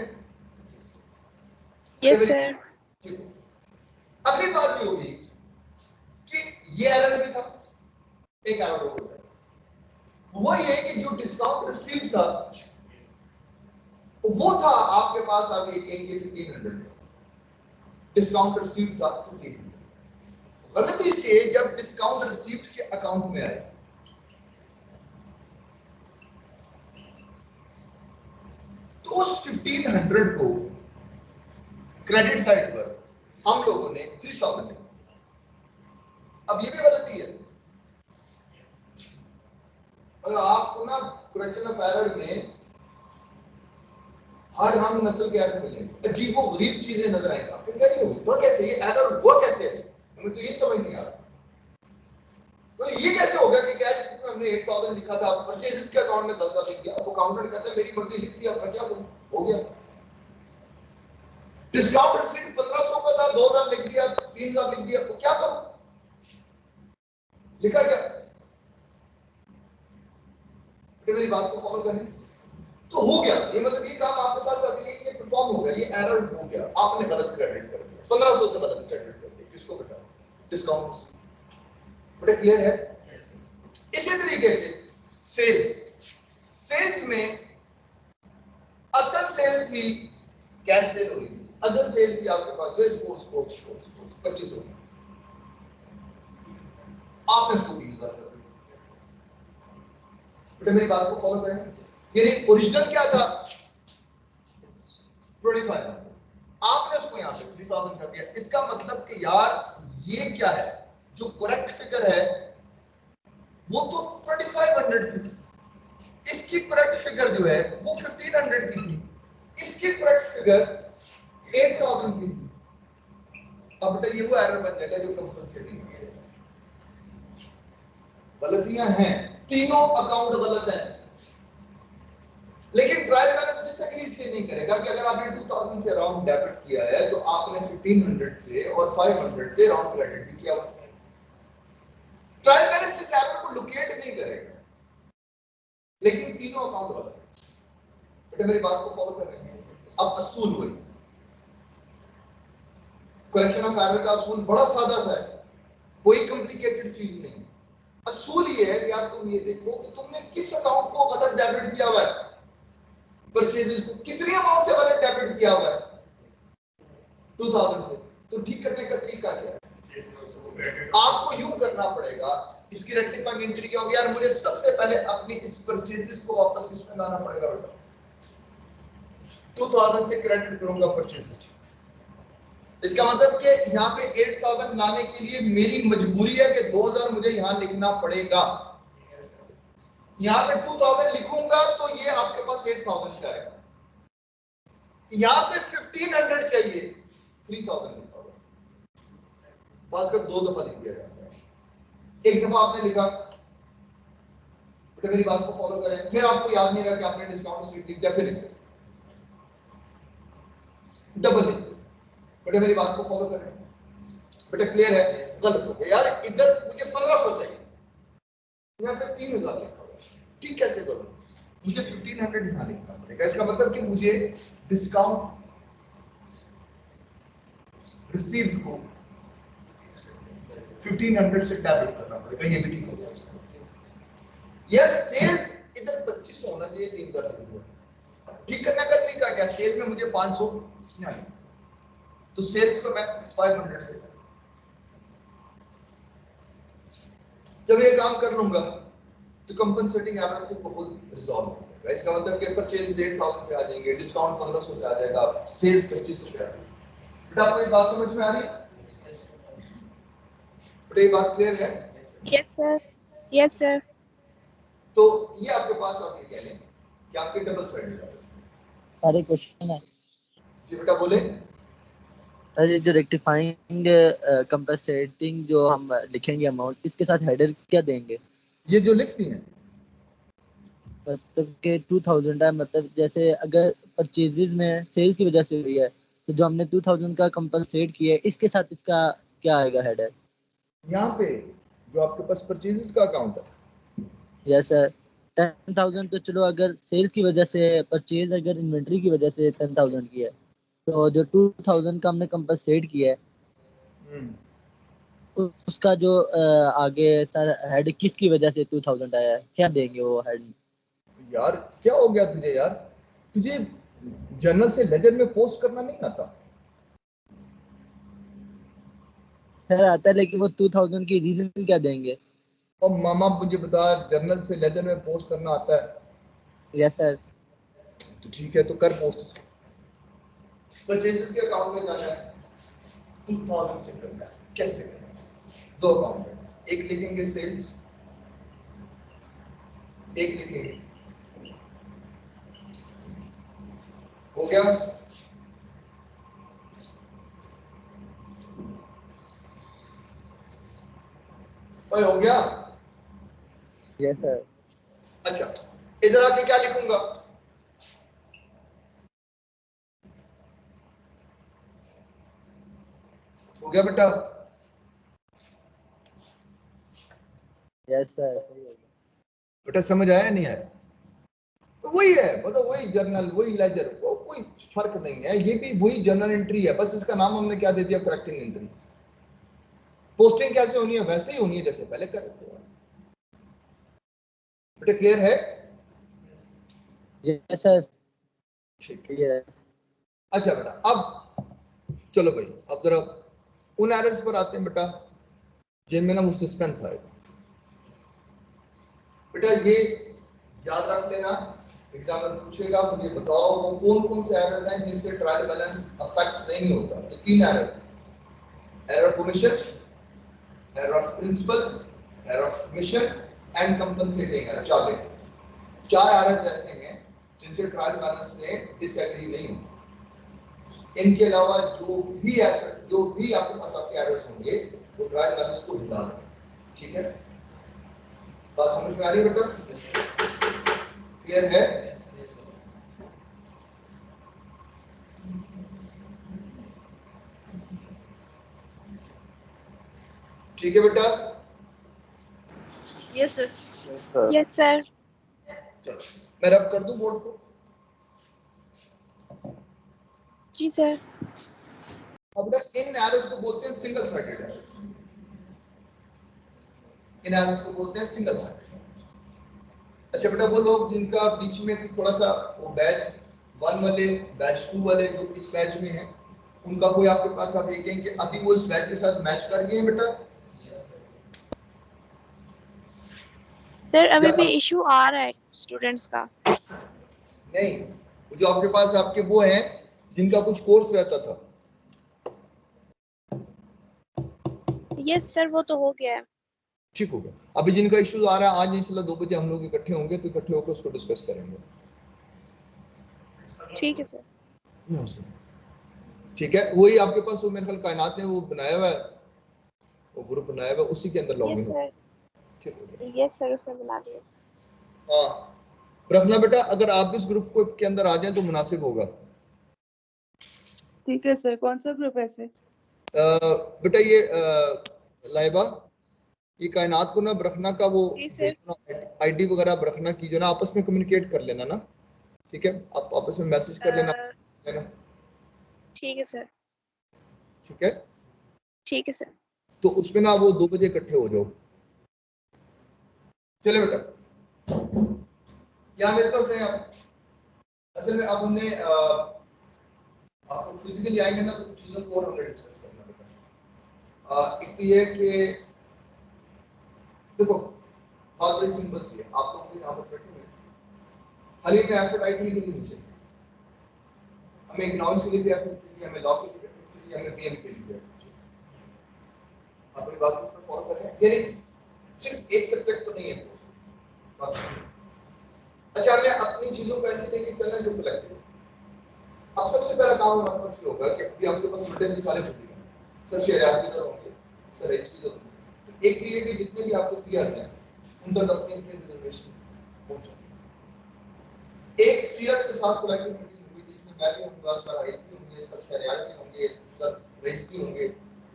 Yes sir. अगली बात ये होगी कि ये एरर भी था, एक एरर हो गया, वो ये कि जो डिस्काउंट रिसीव्ड था वो था आपके पास, आप ये कहेंगे 1500 डिस्काउंट रिसीव्ड था 1500। गलती से जब डिस्काउंट रिसीव्ड के अकाउंट में आए तो उस 1500 को क्रेडिट साइड पर हम लोगों ने 3000 लिखा। अब ये भी गलती है। अगर आपको ना करेक्शन ऑफ एरर में हर रंग नस्ल के एरर मिलेंगे, अजीबो गरीब चीजें नजर आएंगी। आप कहेंगे ये हुआ कैसे, ये एरर हुआ कैसे है, हमें तो ये समझ नहीं आ रहा। तो ये कैसे हो गया कि कैश बुक में हमने 8000 लिखा था, परचेजेस के अकाउंट में 10,000 लिख दिया, अब अकाउंटेंट कहता है मेरी मर्जी लिख दिया, मैं क्या करूं, हो गया। डिस्काउंट रिसीट 1500 का था, 2000 लिख दिया, 3000 लिख दिया, तो क्या करूं, लिखा क्या। तो मेरी बात को फॉलो करें, तो हो गया ये, मतलब ये काम आपके पास अभी ये परफॉर्म हो गया, ये एरर हो गया, आपने गलत क्रेडिट कर दिया, 1500 से गलत क्रेडिट कर दिया, किसको बेटा, डिस्काउंट। बड़ा क्लियर है। इसी तरीके से सेल्स में असल सेल थी, कैश सेल हो रही थी, असल सेल थी आपके पास 2500, आपने उसको 3000 कर दिया। बेटा मेरी बात को फॉलो करें, यानी ओरिजिनल क्या था 2500, आपने उसको यहां पे 3000 कर दिया। इसका मतलब कि यार ये क्या है, जो करेक्ट फिगर है वो तो 2500 थी, इसकी करेक्ट फिगर जो है वो 1500 की थी, इसकी करेक्ट फिगर 8000 की थी। अब बेटा ये वो एरर बन जाएगा जो कंपनसेटिंग है। गलतियां हैं, तीनों अकाउंट गलत हैं, लेकिन ट्रायल बैलेंस डिसएग्री इसलिए नहीं करेगा कि अगर आपने 2000 से राउंड डेबिट किया है तो आपने 1500 से और 500 से राउंड क्रेडिट भी किया। ट्रायल बैलेंस इस एरर को लोकेट नहीं करेगा, लेकिन तीनों अकाउंट गलत है। बेटा मेरी बात को फॉलो कर रहे हैं। अब असूल वही, करेक्शन ऑफ एरर का असूल बड़ा सादा सा है, कोई कॉम्प्लिकेटेड चीज नहीं। असूल ये है कि आप तुम ये देखो कि तुमने किस अकाउंट को गलत डेबिट किया हुआ है, परचेजेस को कितनी अमाउंट से गलत डेबिट किया हुआ है 2000 से, तो ठीक करने का तरीका क्या है। आपको यूं करना पड़ेगा, इसकी रेक्टिफाइंग एंट्री क्या होगी यार, मुझे सबसे पहले अपनी इस परचेजेस को वापस किसमें लाना पड़ेगा बेटा, 2000 से क्रेडिट करूंगा परचेजेस। इसका मतलब कि यहां पे 8000 लाने के लिए मेरी मजबूरी है कि 2000 मुझे यहां लिखना पड़ेगा। यहां पे 2000 लिखूंगा तो ये आपके पास 8000 का आएगा, यहां पे 1500 चाहिए, 3000 लिखा होगा। बात कर 2 दफा लिख दिया जाता है, एक दफा आपने लिखा, तो मेरी बात को फॉलो करें, फिर आपको याद नहीं रहा कि आपने डिस्काउंट रिसीट लिख दिया, फिर लिख डबल लिख, बेटा मेरी बात को फॉलो करें, बेटा क्लियर है। गलत हो गया यार, इधर मुझे 1500 चाहिए, यहाँ पे 3000 लिखा हुआ, ठीक कैसे करूं, मुझे 1500 यहां लिखना पड़ेगा। इसका मतलब कि मुझे डिस्काउंट रिसीव्ड को 1500 से डेबिट करना पड़ेगा, ये भी ठीक हो जाएगा। यार सेल्स इधर 2500 होना चाहिए, 3000 लिख दिया, ठीक करने का तरीका क्या, सेल्स में मुझे 500 नहीं, तो सेल्स को मैं 500 से, जब ये काम कर लूंगा तो कंपनसेटिंग एरर को बहुत रिजॉल्व हो जाएगा। इसका मतलब कि परचेज 8000 पे आ जाएंगे, डिस्काउंट 1500 पे आ जाएगा, सेल्स 2500 पे आ जाएगा। बेटा आपको ये बात समझ में आ रही है, बेटा ये बात क्लियर है। Yes sir, yes sir. तो ये आपके पास आप ये कह लें कि आपके डबल साइडेड है। सारे क्वेश्चन है जी बेटा बोले। अरे जो रेक्टिफाइंग कंपनसेटिंग जो हम लिखेंगे अमाउंट, इसके साथ हेडर क्या देंगे, ये जो लिखती हैं मतलब कि 2000 है, मतलब जैसे अगर परचेजेस में सेल्स की वजह से हुई है तो जो हमने 2000 का कंपनसेट किया है इसके साथ इसका क्या आएगा हेडर। यहाँ पे जो आपके पास परचेजेस का अकाउंट है, यस सर, 10,000 तो चलो अगर सेल्स की वजह से, परचेज अगर इन्वेंट्री की वजह से 10,000 की है, तो जो 2000 का हमने कंपनसेट किया है उसका जो आगे सर हेड किसकी वजह से 2000 आया है, क्या देंगे वो हेड। यार क्या हो गया तुझे यार, तुझे जर्नल से लेजर में पोस्ट करना नहीं आता। सर आता है, लेकिन वो 2000 की रीजन क्या देंगे। और मामा मुझे बता, जर्नल से लेजर में पोस्ट करना आता है। Yes sir. तो ठीक है, तो कर पोस्ट। परचेजेस के अकाउंट में जाना है, 2000 से करना है, कैसे करना है, 2 अकाउंट है, एक लिखेंगे सेल्स, एक लिखेंगे हो गया? ओए हो गया? Yes sir. अच्छा, इधर आके क्या लिखूंगा? हो गया बेटा? यस सर, सही हो गया। बेटा समझ आया नहीं आया? तो वही है, मतलब वही जर्नल, वही लेजर, वो कोई फर्क नहीं है। ये भी वही जर्नल एंट्री है, बस इसका नाम हमने क्या दे दिया? Correcting entry. पोस्टिंग कैसे होनी है? वैसे ही होनी है जैसे पहले कर रहे थे। बेटा क्लियर है? Yes sir. ठीक है। ठीक है। अच्छा बेटा, अब चलो भाई, अब जरा उन एरर्स पर आते हैं बेटा जिनमें ना वो सस्पेंस आएगा। बेटा ये याद रख लेना, एग्जामिनर पूछेगा मुझे बताओ वो कौन कौन से एरर्स हैं जिनसे ट्रायल बैलेंस अफेक्ट नहीं होता। ये 3 error: error of omission, error of principle, error of mission and compensating error. 4 errors ऐसे हैं जिनसे ट्रायल बैलेंस में डिसएग्री नहीं होता। इनके अलावा जो भी आपके पास आपके एरर्स होंगे वो ट्रायल बैलेंस को हिला देंगे। ठीक है, बात समझ में आ रही है बेटा? क्लियर है? ठीक है बेटा? Yes sir. Yes sir. चलो मैं रब कर दूं बोर्ड को। जी सर। अब बेटा इन एरर्स को बोलते हैं सिंगल साइडेड एरर्स। इन एरर्स को बोलते हैं सिंगल साइडेड। अच्छा बेटा, वो लोग जिनका बीच में थोड़ा सा वो बैच 1 वाले, बैच 2 वाले जो इस बैच में हैं, उनका कोई आपके पास आप ये कहें कि अभी वो इस बैच के साथ मैच कर गए हैं बेटा? सर अभी भी इशू आ रहा है स्टूडेंट्स का। नहीं, जो आपके पास आपके वो हैं जिनका कुछ कोर्स रहता था। यस सर, वो तो हो गया है। ठीक हो गया। अभी जिनका इश्यूज आ रहा है, आज इंशाल्लाह 2 बजे हम लोग इकट्ठे होंगे, तो इकट्ठे होकर उसको डिस्कस करेंगे। ठीक है सर। ठीक है, वही आपके पास वो मेरे ख्याल कायनात ने वो बनाया हुआ है, वो ग्रुप बनाया हुआ है, उसी के अंदर लॉगिन यस हो। सर। ठीक हो गया? यस सर, उसने बना दिया। हाँ रखना बेटा, अगर आप इस ग्रुप को के अंदर आ जाए तो मुनासिब होगा। ठीक है सर। कौन सा ग्रुप है सर? बेटा ये लाइबा, ये कायनात को ना बरखना का वो जी सर। आईडी वगैरह बरखना की जो ना आपस में कम्युनिकेट कर लेना ना। ठीक है, आप आपस में मैसेज कर लेना है ना। ठीक है सर। ठीक है, ठीक है सर। तो उसमें ना वो 2 बजे इकट्ठे हो जाओ। चले बेटा, क्या मेरे तरफ है आप? असल में अब हमने आपको फिजिकली आएंगे ना तो कुछ चीजों को और हमने डिस्कस करना बेटा। एक तो ये कि देखो बात बड़ी सिंपल सी है, आप लोग यहाँ पर बैठे हुए हाल ही में एफर्ट आई नहीं करनी चाहिए। हमें इकोनॉमिक्स के लिए भी एफर्ट चाहिए, हमें लॉ के लिए एफर्ट चाहिए, हमें बीएम के लिए एफर्ट चाहिए। आप मेरी बात को फॉलो कर रहे हैं? यानी सिर्फ एक सब्जेक्ट तो नहीं है। अच्छा, हमें अपनी चीजों को ऐसे लेके चलना जो कलेक्टिव। अब सबसे पहला काम हमारे पास ये होगा कि अभी आपके पास बड़े से सारे फिजिक हैं, सर शहरियात की तरह होंगे, सर एच की तरह होंगे। एक तो ये कि जितने भी आपके सीआर हैं उन तक अपनी अपनी रिजर्वेशन पहुंचाएं। एक सीआर के साथ कलेक्टिव मीटिंग हुई जिसमें मैं भी होऊंगा, सर एच भी होंगे, सर शहरियात भी होंगे, सर रेस भी होंगे,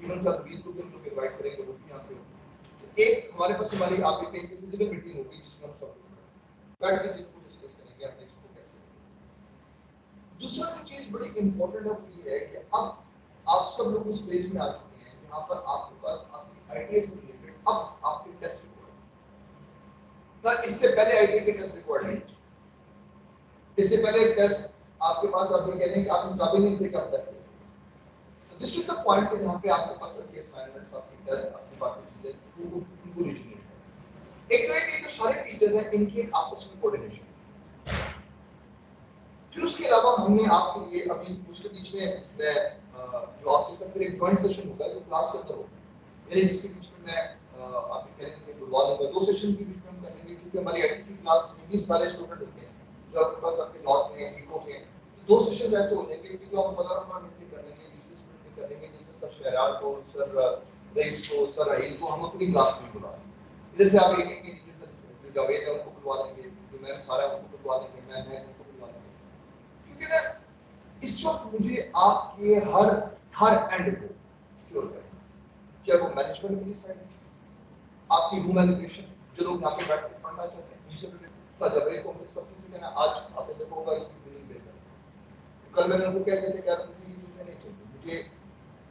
इवन सर वीर को भी हम लोग इनवाइट करेंगे, वो भी यहाँ पे होंगे। तो एक हमारे पास हमारी आप एक फिजिकल मीटिंग होगी जिसमें हम सब बैठ के इसको डिस्कस करेंगे आप इसको कैसे। दूसरा जो चीज बड़ी इंपॉर्टेंट है वो ये है कि अब आप सब लोग उस फेज में आ चुके हैं जहां पर आपके पास आपकी आईटीआई से रिलेटेड अब आपके टेस्ट रिकॉर्ड ना, इससे पहले आईटीआई के टेस्ट रिकॉर्ड नहीं, इससे पहले टेस्ट आपके पास आप ये कह रहे हैं कि आप इस काबिल नहीं थे कि आप टेस्ट कर सकें। तो दिस इज द पॉइंट जहां पे आपके पास आपके असाइनमेंट्स, आपकी टेस्ट, आपकी बाकी चीजें उनको रिजनेट है। एक तो ये जो सारे टीचर्स हैं इनकी आपस में कोऑर्डिनेशन। फिर उसके अलावा हमने आपके लिए अभी उसके बीच में मैं जो आपके साथ एक जॉइंट सेशन होगा जो क्लास के अंदर होगा, यानी जिसके बीच में मैं आपके कहेंगे बुलवा दूंगा, 2 सेशन के बीच में हम करेंगे क्योंकि हमारी आईटी की क्लास में 20 सारे स्टूडेंट होते हैं जो आपके पास आपके नॉर्थ में, इको में, दो सेशन ऐसे हो जाएंगे कि जो हम 15 मिनट कर लेंगे, 20 मिनट कर लेंगे, जिसमें सर शहरार को, सर रईस को, सर रहील को हम अपनी क्लास में बुला लेंगे। इधर से आप एक लीजिए, सर जो जावेद है उनको बुलवा लेंगे, जो मैम सारा उनको बुलवा लेंगे, मैम है उनको बुलवा लेंगे। क्योंकि ना इस वक्त मुझे आपके हर एंड को सिक्योर करना, चाहे वो मैनेजमेंट की साइड, आपकी रूम एलोकेशन, जो लोग यहाँ पे बैठ के पढ़ना चाहते हैं उनसे सर जावेद को मुझे सब चीजें कहना, आज आपने देखा होगा इसकी बिलिंग पे कल मैंने उनको कह दिया था कि यार मुझे ये चीजें नहीं चाहिए, मुझे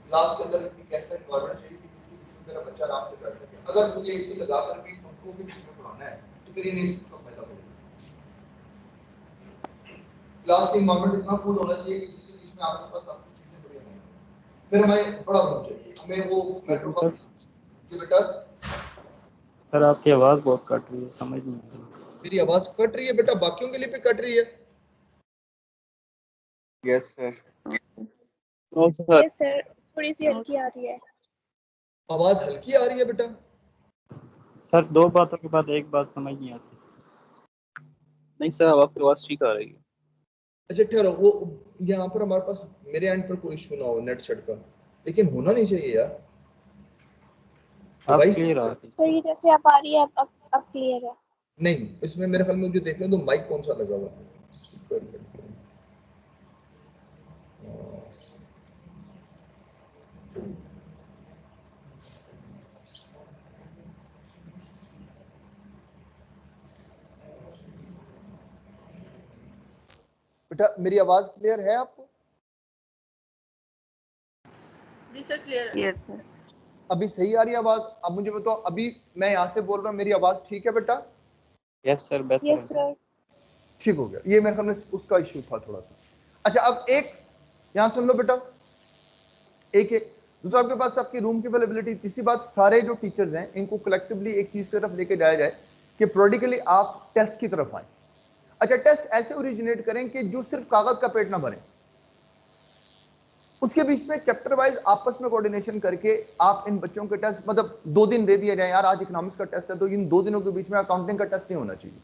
क्लास के अंदर एक ऐसा एनवायरनमेंट चाहिए कि जिसमें मेरा बच्चा आराम से बैठ सके। अगर मुझे इसे लगाकर भी उनको भी बीच में पढ़ाना है तो फिर ये नहीं सीखना फायदा होगा। क्लास का एनवायरनमेंट इतना कूल होना चाहिए कि जिसके बीच में आपके पास आपकी चीजें बढ़िया हों। फिर हमें बड़ा रूम चाहिए, हमें वो मेट्रो बस जी बेटा। सर आपकी आवाज बहुत कट रही है, समझ नहीं आ रही। मेरी आवाज कट रही है बेटा, बाकियों के लिए भी कट रही है? Yes sir. यस सर, थोड़ी सी हल्की आ रही है। आवाज हल्की आ रही है बेटा? सर दो बातों के बाद एक बात समझ नहीं आती। नहीं सर, अब आपकी आवाज ठीक आ रही है। अच्छा ठहरो, वो यहाँ पर हमारे पास मेरे एंड पर कोई इशू ना हो नेट सेट का, लेकिन होना नहीं चाहिए यार। आप भाई क्लियर आ रही सर ये जैसे आप आ रही है अब क्लियर है। नहीं, इसमें मेरे ख्याल में मुझे देखने दो माइक कौन सा लगा हुआ है। बेटा मेरी आवाज क्लियर है आपको? जी सर क्लियर है। Yes sir. अभी सही आ रही है आवाज? अब मुझे बताओ, अभी मैं यहाँ से बोल रहा हूँ, मेरी आवाज ठीक है बेटा? यस सर, बेहतर यस सर। ठीक हो गया, ये मेरे ख्याल में उसका इश्यू था थोड़ा सा। अच्छा अब एक यहाँ सुन लो बेटा, एक दूसरा आपके पास आपकी रूम की अवेलेबिलिटी। तीसरी बात, सारे जो टीचर्स हैं इनको कलेक्टिवली एक चीज की तरफ लेके जाया जाए कि प्रोडिकली आप टेस्ट की तरफ आए। अच्छा टेस्ट ऐसे ओरिजिनेट करें कि जो सिर्फ कागज का पेट ना भरे, उसके बीच में चैप्टर वाइज आपस में कोऑर्डिनेशन करके आप इन बच्चों के टेस्ट मतलब 2 दिन दे दिया जाए। यार आज इकोनॉमिक्स का टेस्ट है तो इन 2 दिनों के बीच में अकाउंटिंग का टेस्ट नहीं होना चाहिए,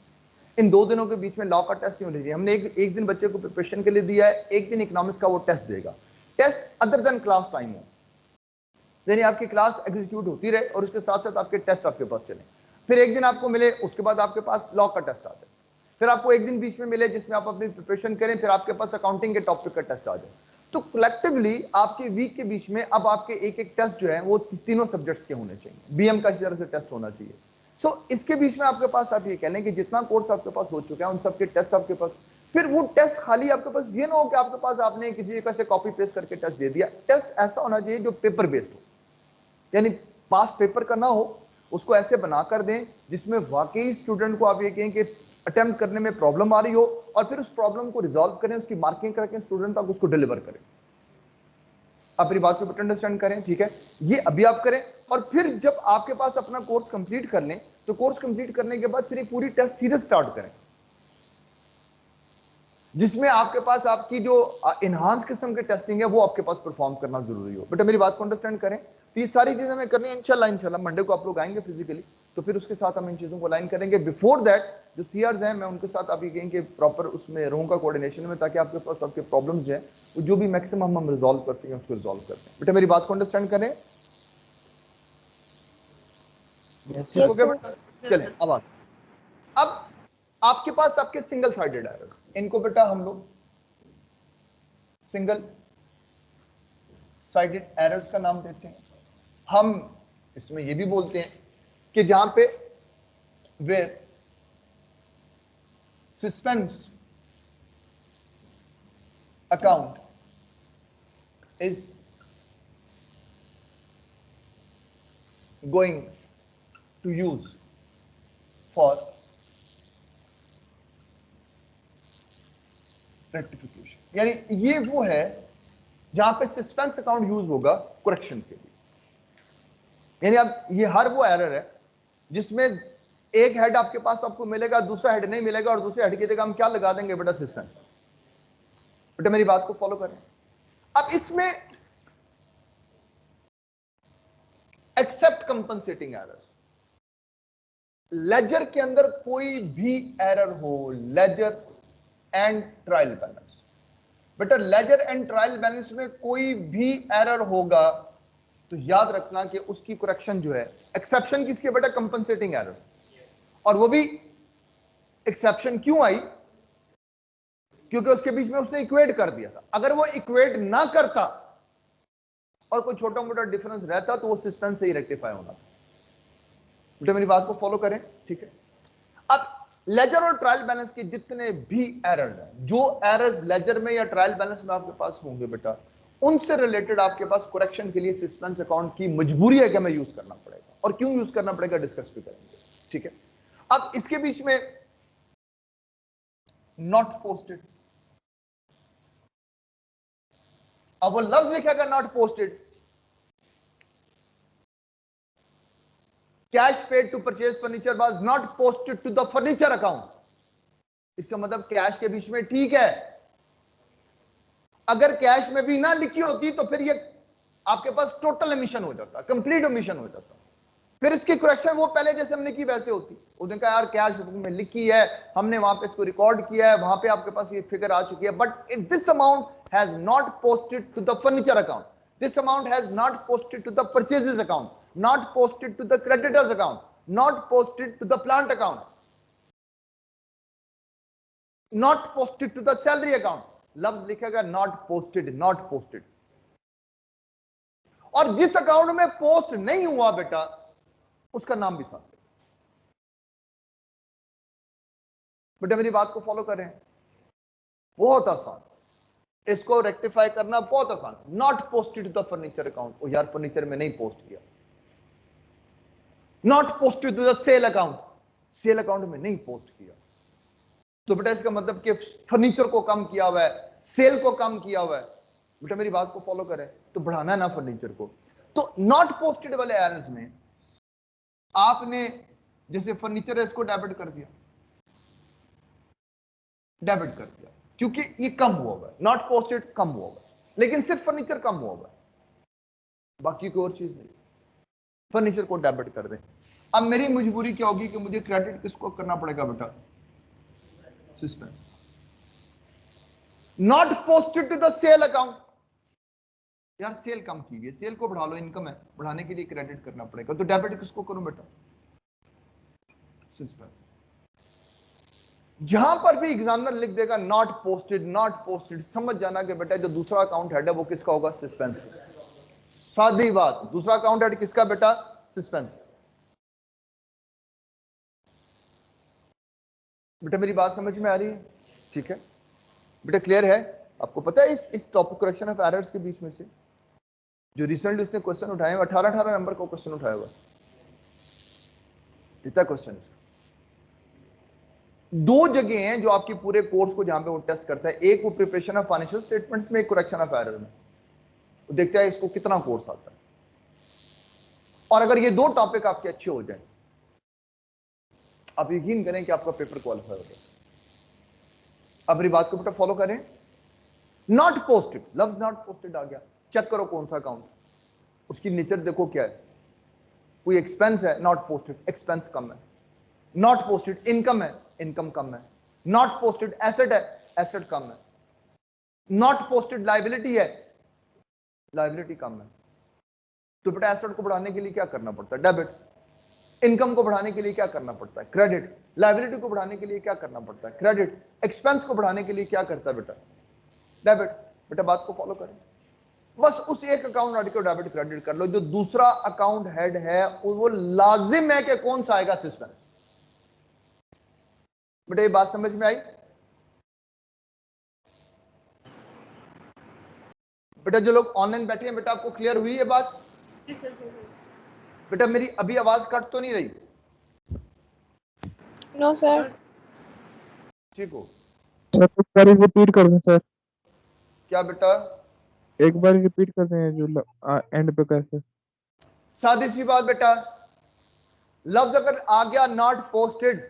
इन 2 दिनों के बीच में लॉ का टेस्ट नहीं होना चाहिए। हमने एक दिन बच्चे को प्रिपरेशन के लिए दिया है, एक दिन इकोनॉमिक्स का वो टेस्ट देगा। Test other than class time हो, यानी आपकी क्लास एग्जीक्यूट होती रहे और उसके साथ साथ आपके टेस्ट आपके पास चले। फिर एक दिन आपको मिले, उसके बाद आपके पास लॉ का टेस्ट आ जाए। फिर आपको एक दिन बीच में मिले जिसमें आप अपनी प्रिपरेशन करें, फिर आपके पास अकाउंटिंग के टॉपिक का टेस्ट आ जाए। तो कलेक्टिवली आपके वीक के बीच में अब आपके एक एक टेस्ट जो है वो तीनों सब्जेक्ट्स के होने चाहिए। बीएम का इसी तरह से टेस्ट होना चाहिए। सो इसके बीच में आपके पास आप ये कह लें कि जितना कोर्स आपके पास हो चुका है उन सबके टेस्ट आपके पास। फिर वो टेस्ट खाली आपके पास ये ना हो कि आपके पास आपने किसी जगह से कॉपी पेस्ट करके टेस्ट दे दिया। टेस्ट ऐसा होना चाहिए जो पेपर बेस्ड हो, यानी पास पेपर का ना हो, उसको ऐसे बना कर दें जिसमें वाकई स्टूडेंट को आप ये कहें कि अटेम्प्ट करने में प्रॉब्लम आ रही हो और फिर उस प्रॉब्लम को रिजॉल्व करें, उसकी मार्किंग करके स्टूडेंट तक उसको डिलीवर करें। आप मेरी बात को बेटर अंडरस्टैंड करें, ठीक है? ये अभी आप करें और फिर जब आपके पास अपना कोर्स कंप्लीट कर लें तो कोर्स कंप्लीट करने के बाद फिर एक पूरी टेस्ट सीरीज स्टार्ट करें जिसमें आपके पास आपकी जो इनहांस किस्म के टेस्टिंग है वो आपके पास परफॉर्म करना जरूरी हो। बेटा मेरी बात को अंडरस्टैंड करें। तो ये सारी चीजें हमें करनी है इंशाल्लाह मंडे को आप लोग आएंगे फिजिकली, तो फिर उसके साथ हम इन चीजों को लाइन करेंगे। बिफोर दैट जो सीआरज हैं मैं उनके साथ आप ये कहेंगे प्रॉपर उसमें रहूंगा कोऑर्डिनेशन में, ताकि आपके पास आपके प्रॉब्लम्स हैं वो जो भी मैक्सिमम हम रिजॉल्व कर सकें उसको रिजॉल्व करते हैं। बेटा मेरी बात को अंडरस्टैंड करें, ठीक हो गया बेटा? चलें अब आपके पास आपके सिंगल साइडेड एरर्स, इनको बेटा हम लोग सिंगल साइडेड एरर्स का नाम देते हैं। हम इसमें ये भी बोलते हैं कि जहां पे where suspense account is going to use for rectification, यानी ये वो है जहां पे सस्पेंस अकाउंट यूज होगा करेक्शन के लिए। यानी अब ये हर वो एरर है जिसमें एक हेड आपके पास आपको मिलेगा, दूसरा हेड नहीं मिलेगा और दूसरे हेड की जगह हम क्या लगा देंगे बेटा? सस्पेंस। बेटा मेरी बात को फॉलो करें। अब इसमें एक्सेप्ट कंपनसेटिंग एरर्स, लेजर के अंदर कोई भी एरर हो, लेजर एंड ट्रायल बैलेंस, बेटा लेजर एंड ट्रायल बैलेंस में कोई भी एरर होगा तो याद रखना कि उसकी करेक्शन जो है, एक्सेप्शन किसके बेटा, कंपनसेटिंग एरर। और वो भी एक्सेप्शन क्यों आई, क्योंकि उसके बीच में उसने इक्वेट कर दिया था। अगर वो इक्वेट ना करता और कोई छोटा मोटा डिफरेंस रहता तो वो सिस्टम से ही रेक्टिफाई होना था। बेटा मेरी बात को फॉलो करें, ठीक है। अब लेजर और ट्रायल बैलेंस के जितने भी एरर्स हैं, जो एरर्स लेजर में या ट्रायल बैलेंस में आपके पास होंगे बेटा, उनसे रिलेटेड आपके पास करेक्शन के लिए सस्पेंस अकाउंट की मजबूरी है कि हमें यूज करना पड़ेगा, और क्यों यूज करना पड़ेगा डिस्कस भी करेंगे, ठीक है। अब इसके बीच में नॉट पोस्टेड, अब वो लफ्ज लिखेगा not posted, cash paid to purchase furniture was not posted to the furniture account. इसका मतलब कैश के बीच में ठीक है, अगर कैश में भी ना लिखी होती तो फिर ये आपके पास टोटल एमिशन हो जाता, कंप्लीट ओमिशन हो जाता। फिर इसकी करेक्शन वो पहले जैसे हमने की वैसे होती। उसने कहा यार कैश में लिखी है, हमने वहां पे इसको रिकॉर्ड किया है, वहां पे आपके पास ये फिगर आ चुकी है, but this amount has not posted to the furniture account, this amount has not posted to the purchases account, not posted to the creditors account, not posted to the plant account, not posted to the salary account. लफ्ज लिखेगा not posted, not posted. और जिस account में post नहीं हुआ बेटा उसका नाम भी साथ। बेटा मेरी बात को फॉलो करें, बहुत आसान, इसको रेक्टिफाई करना बहुत आसान। Not posted to the furniture account, ओ यार फर्नीचर में नहीं पोस्ट किया। Not posted to the sale account, sale account में नहीं पोस्ट किया, तो बेटा इसका मतलब कि फर्नीचर को कम किया हुआ है, सेल को कम किया हुआ है। बेटा मेरी बात को फॉलो करें, तो बढ़ाना है ना फर्नीचर को। तो नॉट पोस्टेड वाले एरर्स में आपने जैसे फर्नीचर है इसको डेबिट कर दिया, डेबिट कर दिया क्योंकि ये कम हुआ हुआ है, नॉट पोस्टेड कम हुआ हुआ है, लेकिन सिर्फ फर्नीचर कम हुआ हुआ है, बाकी कोई और चीज नहीं। फर्नीचर को डेबिट कर दें। अब मेरी मजबूरी क्या होगी कि मुझे क्रेडिट किसको करना पड़ेगा बेटा, suspense. Not posted to the sale account, यार सेल कम की गई, सेल को बढ़ा लो, इनकम है, बढ़ाने के लिए क्रेडिट करना पड़ेगा, तो डेबिट किसको करूं बेटा, सस्पेंस। जहां पर भी एग्जामिनर लिख देगा नॉट पोस्टेड, नॉट पोस्टेड, समझ जाना कि बेटा जो दूसरा अकाउंट हेड है वो किसका होगा, सस्पेंस। सादी बात, दूसरा अकाउंट हेड किसका बेटा, सस्पेंस। बेटा मेरी बात समझ में आ रही है, ठीक है बेटा, क्लियर है। आपको पता है इस टॉपिक करेक्शन ऑफ एरर्स के बीच में से जो रिसेंटली उसने क्वेश्चन उठाए, 18 नंबर का क्वेश्चन उठाया हुआ, इतना क्वेश्चन है। दो जगह हैं जो आपके पूरे कोर्स को जहां पे वो टेस्ट करता है, एक वो प्रिपरेशन ऑफ फाइनेंशियल स्टेटमेंट्स में, एक करेक्शन ऑफ एरर में। वो देखता है इसको कितना कोर्स आता है, और अगर ये दो टॉपिक आपके अच्छे हो जाए आप यकीन करें कि आपका पेपर क्वालिफाई हो जाए। अब मेरी बात को बेटा फॉलो करें। नॉट पोस्टेड, लफ्ज नॉट पोस्टेड आ गया, चेक करो कौन सा अकाउंट, उसकी नेचर देखो क्या है। कोई एक्सपेंस है, नॉट पोस्टेड, एक्सपेंस कम है। नॉट पोस्टेड इनकम है, इनकम कम है। नॉट पोस्टेड एसेट है, एसेट कम है। नॉट पोस्टेड लायबिलिटी है, लायबिलिटी कम है। तो बेटा एसेट को बढ़ाने के लिए क्या करना पड़ता है, डेबिट। इनकम को बढ़ाने के लिए क्या करना पड़ता है, क्रेडिट। लायबिलिटी को बढ़ाने के लिए क्या करना पड़ता है, क्रेडिट। एक्सपेंस को बढ़ाने के लिए क्या करता है बेटा, डेबिट। बेटा बात को फॉलो करें, बस उस एक अकाउंट हेड को डेबिट क्रेडिट कर लो। जो दूसरा अकाउंट हेड है वो लाजिम है कि कौन सा आएगा, सस्पेंस। बेटा ये बात समझ में आई। बेटा जो लोग ऑनलाइन बैठे हैं, बेटा आपको क्लियर हुई ये बात। बेटा मेरी अभी आवाज कट तो नहीं रही, नो सर। ठीक हो। एक बार रिपीट कर दें सर, क्या बेटा, एक बार रिपीट कर दें जो एंड पे कैसे। सादी सी बात बेटा, लफ्ज अगर आ गया नॉट पोस्टेड,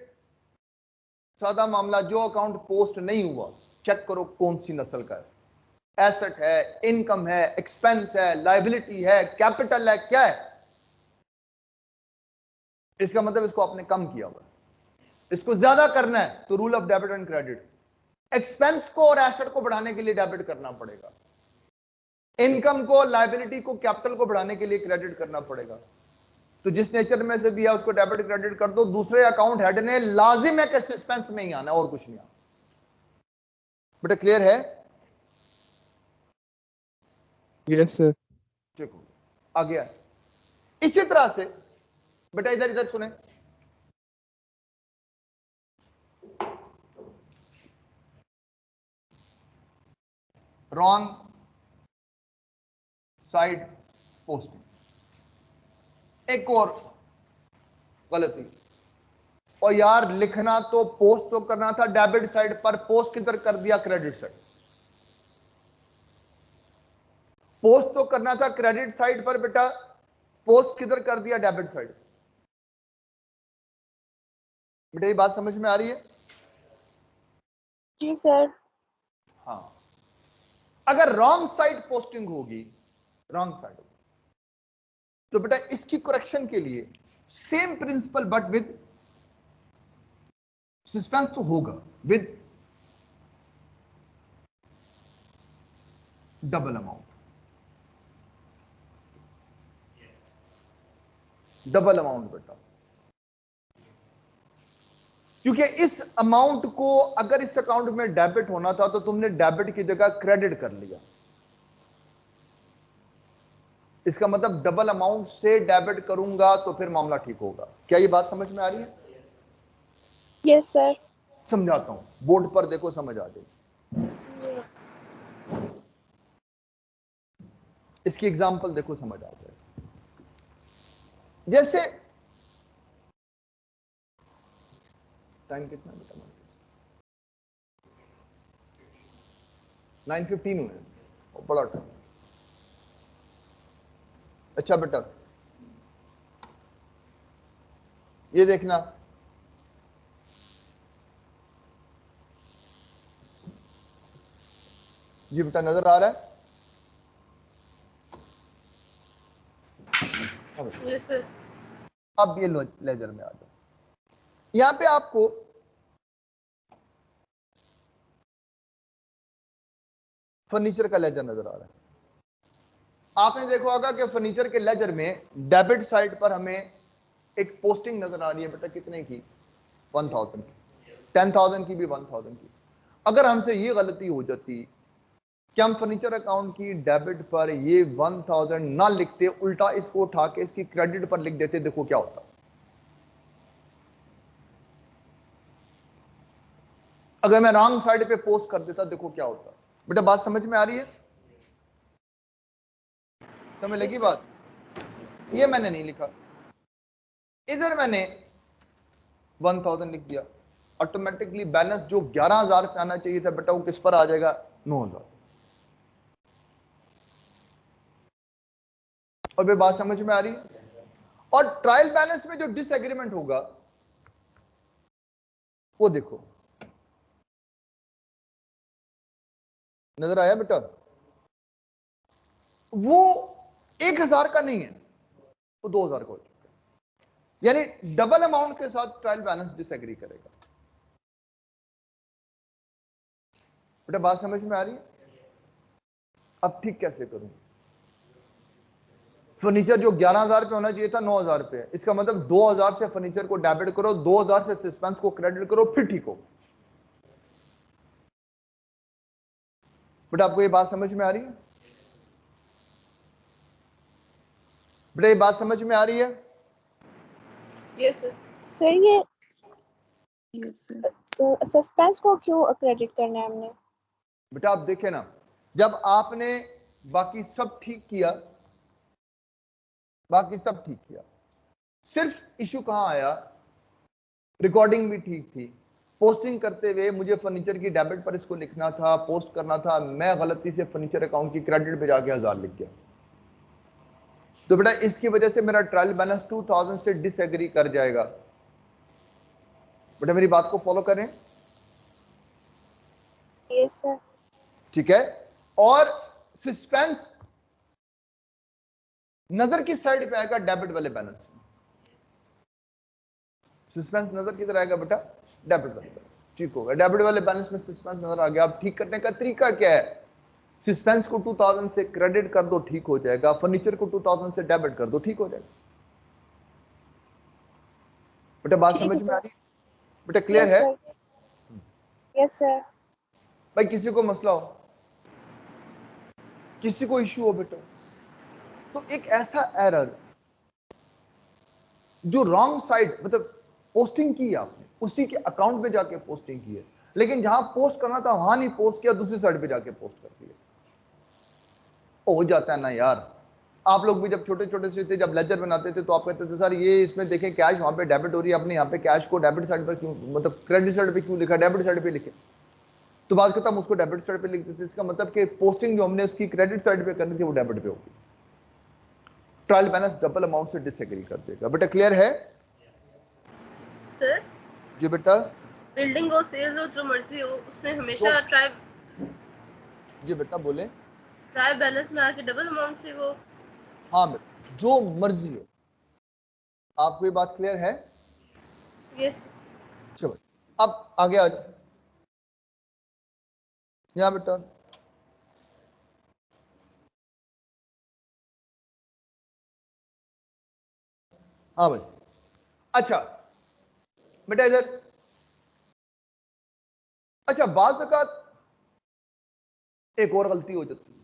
सादा मामला, जो अकाउंट पोस्ट नहीं हुआ चेक करो कौन सी नस्ल का है, एसेट है, इनकम है, एक्सपेंस है, लायबिलिटी है, कैपिटल है, क्या है। इसका मतलब इसको आपने कम किया हुआ, इसको ज्यादा करना है तो rule of debit and credit, expense को और एसेट को बढ़ाने के लिए डेबिट करना पड़ेगा, इनकम को, लायबिलिटी को, कैपिटल को बढ़ाने के लिए क्रेडिट करना पड़ेगा। तो जिस नेचर में से भी है उसको डेबिट क्रेडिट कर दो। दूसरे अकाउंट हेड ने लाजिम है कि सस्पेंस में ही आना और कुछ नहीं आना। बेटा क्लियर है? Yes sir. ठीक हो गया, आ गया। इसी तरह से बेटा इधर इधर सुने, रॉन्ग साइड पोस्टिंग, एक और गलती। और यार लिखना तो पोस्ट तो करना था डेबिट साइड पर, पोस्ट किधर कर दिया क्रेडिट साइड। पोस्ट तो करना था क्रेडिट साइड पर बेटा, पोस्ट किधर कर दिया डेबिट साइड। बेटा ये बात समझ में आ रही है? जी सर। हाँ, अगर रॉन्ग साइड पोस्टिंग होगी, रॉन्ग साइड होगी, तो बेटा इसकी करेक्शन के लिए same principle but with suspense तो होगा, with double amount. Double amount बेटा, क्योंकि इस अमाउंट को अगर इस अकाउंट में डेबिट होना था तो तुमने डेबिट की जगह क्रेडिट कर लिया। इसका मतलब डबल अमाउंट से डेबिट करूंगा तो फिर मामला ठीक होगा। क्या ये बात समझ में आ रही है? Yes sir. समझाता हूं, बोर्ड पर देखो, समझ आ जाएगी। इसकी एग्जांपल देखो, समझ आ जाएगा। जैसे टाइम कितना बेटा? 9:15 हुए, बड़ा टाइम। अच्छा बेटा ये देखना, जी बेटा नजर आ रहा है? Yes sir. अब ये लेजर में आ जाओ। यहां पे आपको फर्नीचर का लेजर नजर आ रहा है। आपने देखा होगा कि फर्नीचर के लेजर में डेबिट साइड पर हमें एक पोस्टिंग नजर आ रही है बेटा, कितने की? 1000 की, 10,000 की भी, 1000 की। अगर हमसे ये गलती हो जाती कि हम फर्नीचर अकाउंट की डेबिट पर ये 1000 ना लिखते, उल्टा इसको उठा के इसकी क्रेडिट पर लिख देते, देखो क्या होता। अगर मैं रॉन्ग साइड पे पोस्ट कर देता, देखो क्या होता। बेटा बात समझ में आ रही है? समझ लगी बात? ये मैंने नहीं लिखा, इधर मैंने 1000 लिख दिया। ऑटोमेटिकली बैलेंस जो 11,000 पे आना चाहिए था बेटा, वो किस पर आ जाएगा? 9,000। और ये बात समझ में आ रही है? और ट्रायल बैलेंस में जो डिसएग्रीमेंट होगा वो देखो, नजर आया बेटा? वो 1,000 का नहीं है, वो 2,000 का हो चुका है। यानी डबल अमाउंट के साथ ट्रायल बैलेंस डिसएग्री करेगा। बेटा बात समझ में आ रही है? अब ठीक कैसे करूं? फर्नीचर जो 11,000 पे होना चाहिए था 9,000 पे है। इसका मतलब 2,000 से फर्नीचर को डेबिट करो, 2,000 से सस्पेंस को क्रेडिट करो, फिर ठीक हो। बेटा आपको ये बात समझ में आ रही है? बेटा ये बात समझ में आ रही है? Yes sir. सर ये सस्पेंस को क्यों क्रेडिट करना है हमने? बेटा आप देखें ना, जब आपने बाकी सब ठीक किया, बाकी सब ठीक किया, सिर्फ इशू कहां आया? रिकॉर्डिंग भी ठीक थी, पोस्टिंग करते हुए मुझे फर्नीचर की डेबिट पर इसको लिखना था, पोस्ट करना था, मैं गलती से फर्नीचर अकाउंट की क्रेडिट पे जाके 1000 लिख गया। तो बेटा इसकी वजह से मेरा ट्रायल बैलेंस 2000 से डिसएग्री कर जाएगा। बेटा मेरी बात को फॉलो करें? Yes sir. ठीक है। और सस्पेंस नजर की साइड पे आएगा डेबिट वाले बैलेंस में। सस्पेंस नजर किधर आएगा बेटा? डेबिट वाले बैलेंस। ठीक होगा। डेबिट वाले बैलेंस में सस्पेंस नजर आ गया। अब ठीक करने का तरीका क्या है? सस्पेंस को 2000 से क्रेडिट कर दो, ठीक हो जाएगा। फर्नीचर को 2000 से डेबिट कर दो, ठीक हो जाएगा। बेटा बात ठीक है समझ में आ सर। रही है? बेटा क्लियर यस है? Sir, yes sir. भाई किसी को मसला हो, किसी को इश्यू हो बेटा, तो एक ऐसा एरर जो रॉन्ग साइड मतलब पोस्टिंग की आपने, उसी के अकाउंट में जाके पोस्टिंग की है, लेकिन जहां पोस्ट करना था वहां नहीं पोस्ट किया, दूसरी साइड पे जाके पोस्ट कर दिया। हो जाता है ना यार। आप लोग भी जब छोटे छोटे से थे, जब लेजर बनाते थे तो आप कहते थे सर ये इसमें देखें कैश वहां पे डेबिट हो रही है, अपने यहाँ पे कैश को डेबिट साइड पर क्यों, मतलब क्रेडिट साइड पे क्यों लिखा, डेबिट साइड पे लिखे। तो बात करता हम उसको डेबिट साइड पे लिख देते, इसका मतलब कि पोस्टिंग जो हमने उसकी क्रेडिट साइड पे करनी थी वो डेबिट पे होगी। ट्रायल बैलेंस डबल अमाउंट से डिसएग्री कर देगा। बेटा क्लियर है? सर जी बेटा। बिल्डिंग हो, सेल्स हो, जो मर्जी हो, उसमें हमेशा ट्राई जी बेटा बोले। बैलेंस में आके डबल अमाउंट से वो। हाँ बेटा जो मर्जी हो। आपको ये बात क्लियर है? यस। चलो अब आगे आ जाओ यहाँ बेटा। हाँ भाई। अच्छा बेटा इधर। अच्छा बाज़ औक़ात एक और गलती हो जाती है,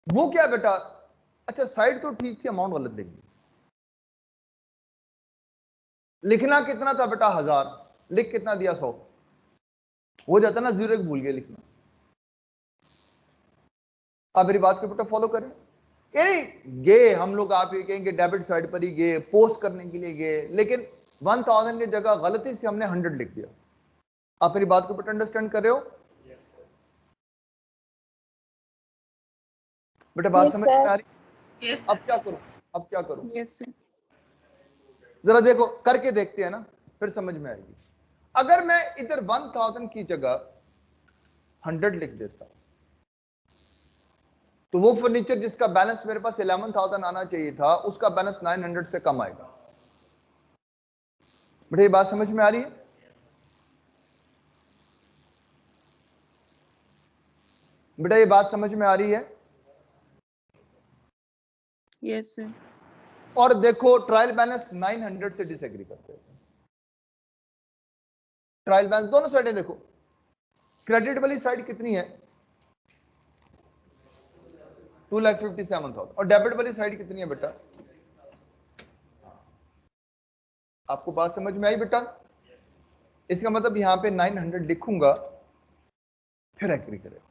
वो क्या बेटा? अच्छा साइड तो ठीक थी, अमाउंट गलत लिख दी। लिखना कितना था बेटा? 1000, लिख कितना दिया? 100। हो जाता ना, जीरो भूल गए लिखना। आप मेरी बात को बेटा फॉलो करें। यानी गए हम लोग, आप ये कहेंगे डेबिट साइड पर ही गए, पोस्ट करने के लिए गए, लेकिन 1000 की जगह गलती से हमने 100 लिख दिया। आप मेरी बात को बेटा अंडरस्टैंड कर रहे हो? बेटा बात यस समझ में सर। आ रही? यस अब क्या करूं? अब क्या करूं? Yes sir. जरा देखो करके देखते हैं ना, फिर समझ में आएगी। अगर मैं इधर 1000 की जगह 100 लिख देता हूं, तो वो फर्नीचर जिसका बैलेंस मेरे पास 11,000 आना चाहिए था, उसका बैलेंस 900 से कम आएगा। बेटा ये बात समझ में आ रही है? बेटा ये बात समझ में आ रही है? Yes sir. और देखो ट्रायल बैलेंस 900 से डिसएग्री करते हैं। ट्रायल बैलेंस दोनों साइडें देखो। क्रेडिट वाली साइड कितनी है? 2,57,000। और डेबिट वाली साइड कितनी है बेटा? आपको बात समझ में आई बेटा? इसका मतलब यहां पे 900 लिखूंगा, फिर एग्री करेगा।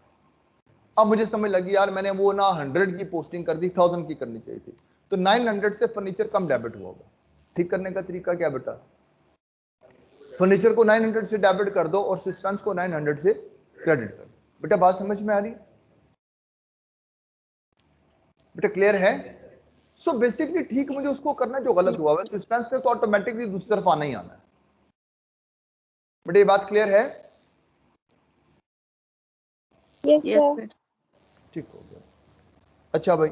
अब मुझे समझ लगी यार, मैंने वो ना 100 की पोस्टिंग कर दी, 1000 की करनी चाहिए थी, तो 900 से फर्नीचर कम डेबिट हुआ होगा। ठीक करने का तरीका क्या बेटा? फर्नीचर को 900 से डेबिट कर दो और सस्पेंस को 900 से क्रेडिट कर दो। बेटा बात समझ में आ रही? बेटा क्लियर है? सो बेसिकली ठीक मुझे उसको करना जो गलत हुआ है, सस्पेंस ने तो ऑटोमेटिकली दूसरी तरफ आना ही आना है। बेटा ये बात क्लियर है? Yes sir. ठीक हो गया। अच्छा भाई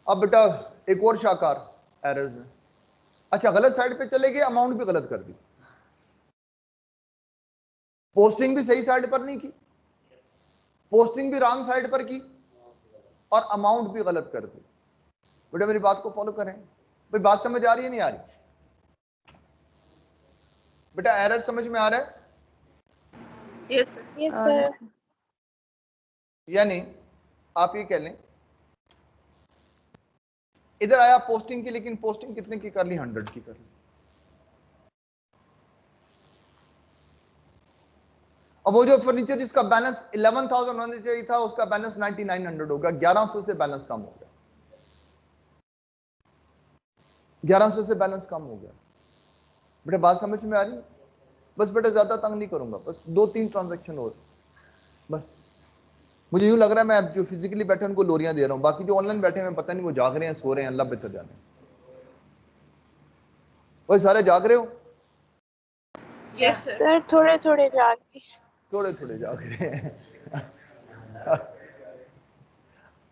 अब बेटा एक और शाकार एरर्स में। अच्छा गलत साइड पे चले गए, अमाउंट भी गलत कर दी, पोस्टिंग भी सही साइड पर नहीं की, पोस्टिंग भी रॉन्ग साइड पर की, और अमाउंट भी गलत कर दी। बेटा मेरी बात को फॉलो करें भाई, बात समझ आ रही है नहीं आ रही? बेटा एरर समझ में आ रहा है? Yes yes sir. यानी आप ये कह लें इधर आया पोस्टिंग की, लेकिन पोस्टिंग कितने की कर ली? 100 की कर ली। अब वो जो फर्नीचर जिसका बैलेंस 11,000 होना चाहिए था, उसका बैलेंस 9,900 होगा, 1100 से बैलेंस कम हो गया, 1100 से बैलेंस कम हो गया। बेटा बात समझ में आ रही? बस बेटा ज्यादा तंग नहीं करूंगा, बस 2-3 ट्रांजैक्शन और बस। मुझे यूं लग रहा है मैं जो फिजिकली बैठे उनको लोरियां दे रहा हूं, बाकी जो ऑनलाइन बैठे हैं पता नहीं वो जाग रहे हैं, सो रहे हैं, अल्लाह बेहतर जाने। वो सारे जाग रहे हो? यस सर थोड़े थोड़े जाग के। थोड़े थोड़े जाग रहे हैं।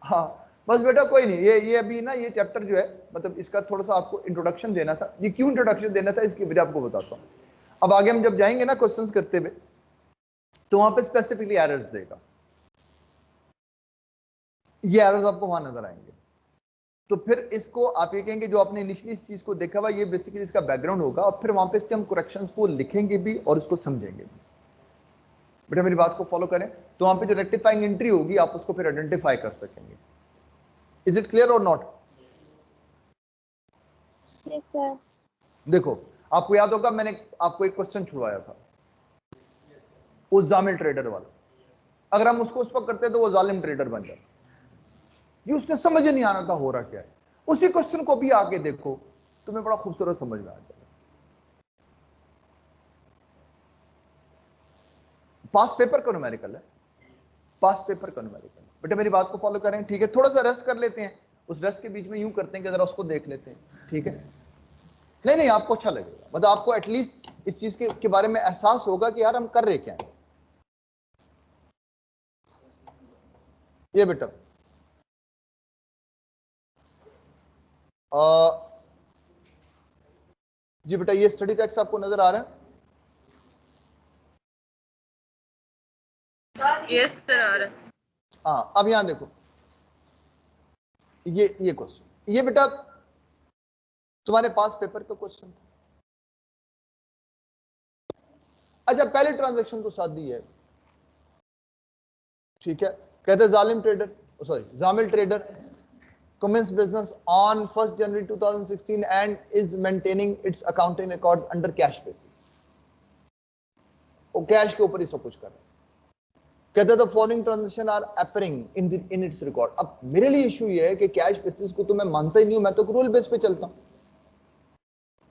हाँ बस बेटा कोई नहीं, ये अभी ना ये चैप्टर जो है मतलब इसका थोड़ा सा आपको इंट्रोडक्शन देना था। ये क्यों इंट्रोडक्शन देना था इसकी वजह आपको बताता हूँ। अब आगे हम जब जाएंगे ना क्वेश्चंस करते हुए तो वहां पे स्पेसिफिकली एरर्स देगा, ये एरर्स आपको वहां नजर आएंगे। तो फिर इसको आप ये कहेंगे जो आपने इनिशियली इस चीज को देखा हुआ ये बेसिकली इसका बैकग्राउंड होगा, और फिर वहां पे इसके हम करेक्शंस को लिखेंगे भी और इसको समझेंगे भी। बेटा मेरी बात को फॉलो करें, तो वहां पे जो रेक्टिफाइंग एंट्री होगी आप उसको फिर आइडेंटिफाई कर सकेंगे। इज इट क्लियर और नॉट? Yes sir. देखो आपको याद होगा मैंने आपको एक क्वेश्चन छुड़वाया था उस जामिल ट्रेडर वाला, अगर हम उसको उस वक्त करते तो वो जालिम ट्रेडर बन जाता। ये उसने समझ नहीं आना था हो रहा क्या है। उसी क्वेश्चन को भी आगे देखो तुम्हें बड़ा खूबसूरत समझ में आ जाएगा। पास पेपर का न्यूमेरिकल है, पास पेपर का न्यूमेरिकल। बेटा मेरी बात को फॉलो करें, ठीक है? थोड़ा सा रेस्ट कर लेते हैं, उस रेस्ट के बीच में यूं करते हैं कि जरा उसको देख लेते हैं, ठीक है? नहीं आपको अच्छा लगेगा, मतलब आपको एटलीस्ट इस चीज के बारे में एहसास होगा कि यार हम कर रहे क्या है। ये बेटा जी बेटा ये स्टडी टेक्स्ट आपको नजर आ रहा है? यस सर आ रहा है। हाँ अब यहां देखो ये क्वेश्चन, ये बेटा तुम्हारे पास पेपर का क्वेश्चन था। अच्छा पहले ट्रांजैक्शन तो साथ दी है, ठीक है? कहते हैं जालिम trader sorry Jamil trader commenced business on 1st January 2016 and is maintaining its accounting records under cash basis. वो कैश के ऊपर ही सब कुछ कर रहा है। कहते the following transaction are appearing in its record. अब मेरे लिए इशू ये है कि कैश बेसिस को तो मैं मानता ही नहीं हूं, मैं तो रूल बेस पे चलता हूं।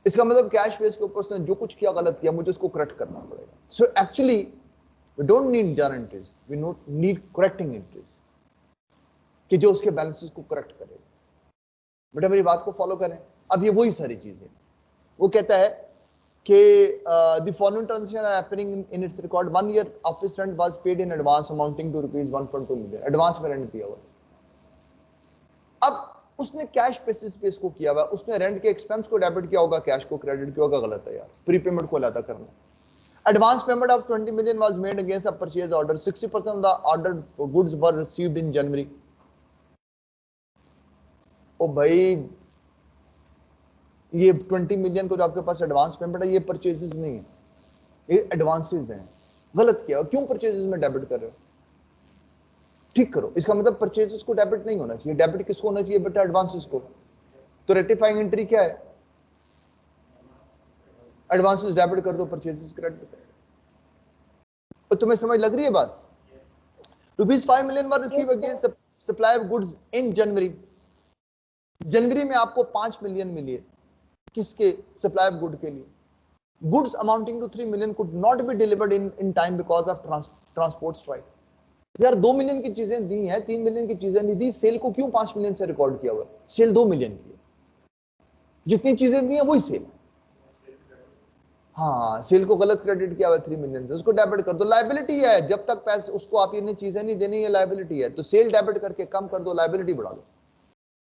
इसका मतलब कैश बेस के ऊपर उसने जो कुछ किया गलत किया, मुझे उसको करेक्ट करना पड़ेगा। So actually we don't need journal entries, we need correcting entries कि जो उसके बैलेंसेस को करेक्ट करेगा। बेटा मेरी बात को फॉलो करें, अब ये वही सारी चीजें वो कहता है कि the following transaction are happening in its record 1 year office rent was paid in advance amounting to ₹1.2 million. Advance में रेंट किया हुआ। अब उसने कैश बेसिस पे इसको किया हुआ, उसने रेंट के एक्सपेंस को डेबिट किया होगा, कैश को क्रेडिट किया होगा। गलत है यार, प्रीपेमेंट को अदा करना। Advance payment of 20 million was made against a purchase order. 60% of the ordered goods were received in January. ओ भाई ये 20 मिलियन को जो आपके पास एडवांस पेमेंट है ये परचेजेस नहीं है, ये एडवांसेस हैं। गलत किया, क्यों परचेजेस में डेबिट कर रहे हो? ठीक करो। इसका मतलब परचेजेस को डेबिट नहीं होना चाहिए। डेबिट किसको होना चाहिए बेटा? एडवांसेस को। तो रेक्टिफाइंग एंट्री क्या है? एडवांसेस डेबिट कर दो, परचेजेस क्रेडिट कर दो। तो तुम्हें समझ लग रही है बात? ₹5 million were receive against supply of goods in January. जनवरी में आपको 5 मिलियन मिली है, किसके? सप्लाई ऑफ गुड के लिए। Goods amounting to 3 million could not be delivered in time because of transport strike. यार 2 मिलियन की चीजें दी हैं, 3 मिलियन की चीजें नहीं दी। सेल को क्यों 5 मिलियन से रिकॉर्ड किया हुआ? सेल 2 मिलियन की है, जितनी चीजें दी हैं वही सेल। हाँ सेल को गलत क्रेडिट किया हुआ 3 मिलियन से, उसको डेबिट कर दो। लायबिलिटी है, जब तक पैसे उसको आप ये चीजें नहीं देनी, ये लायबिलिटी है। तो सेल डेबिट करके कम कर दो, लायबिलिटी बढ़ा दो।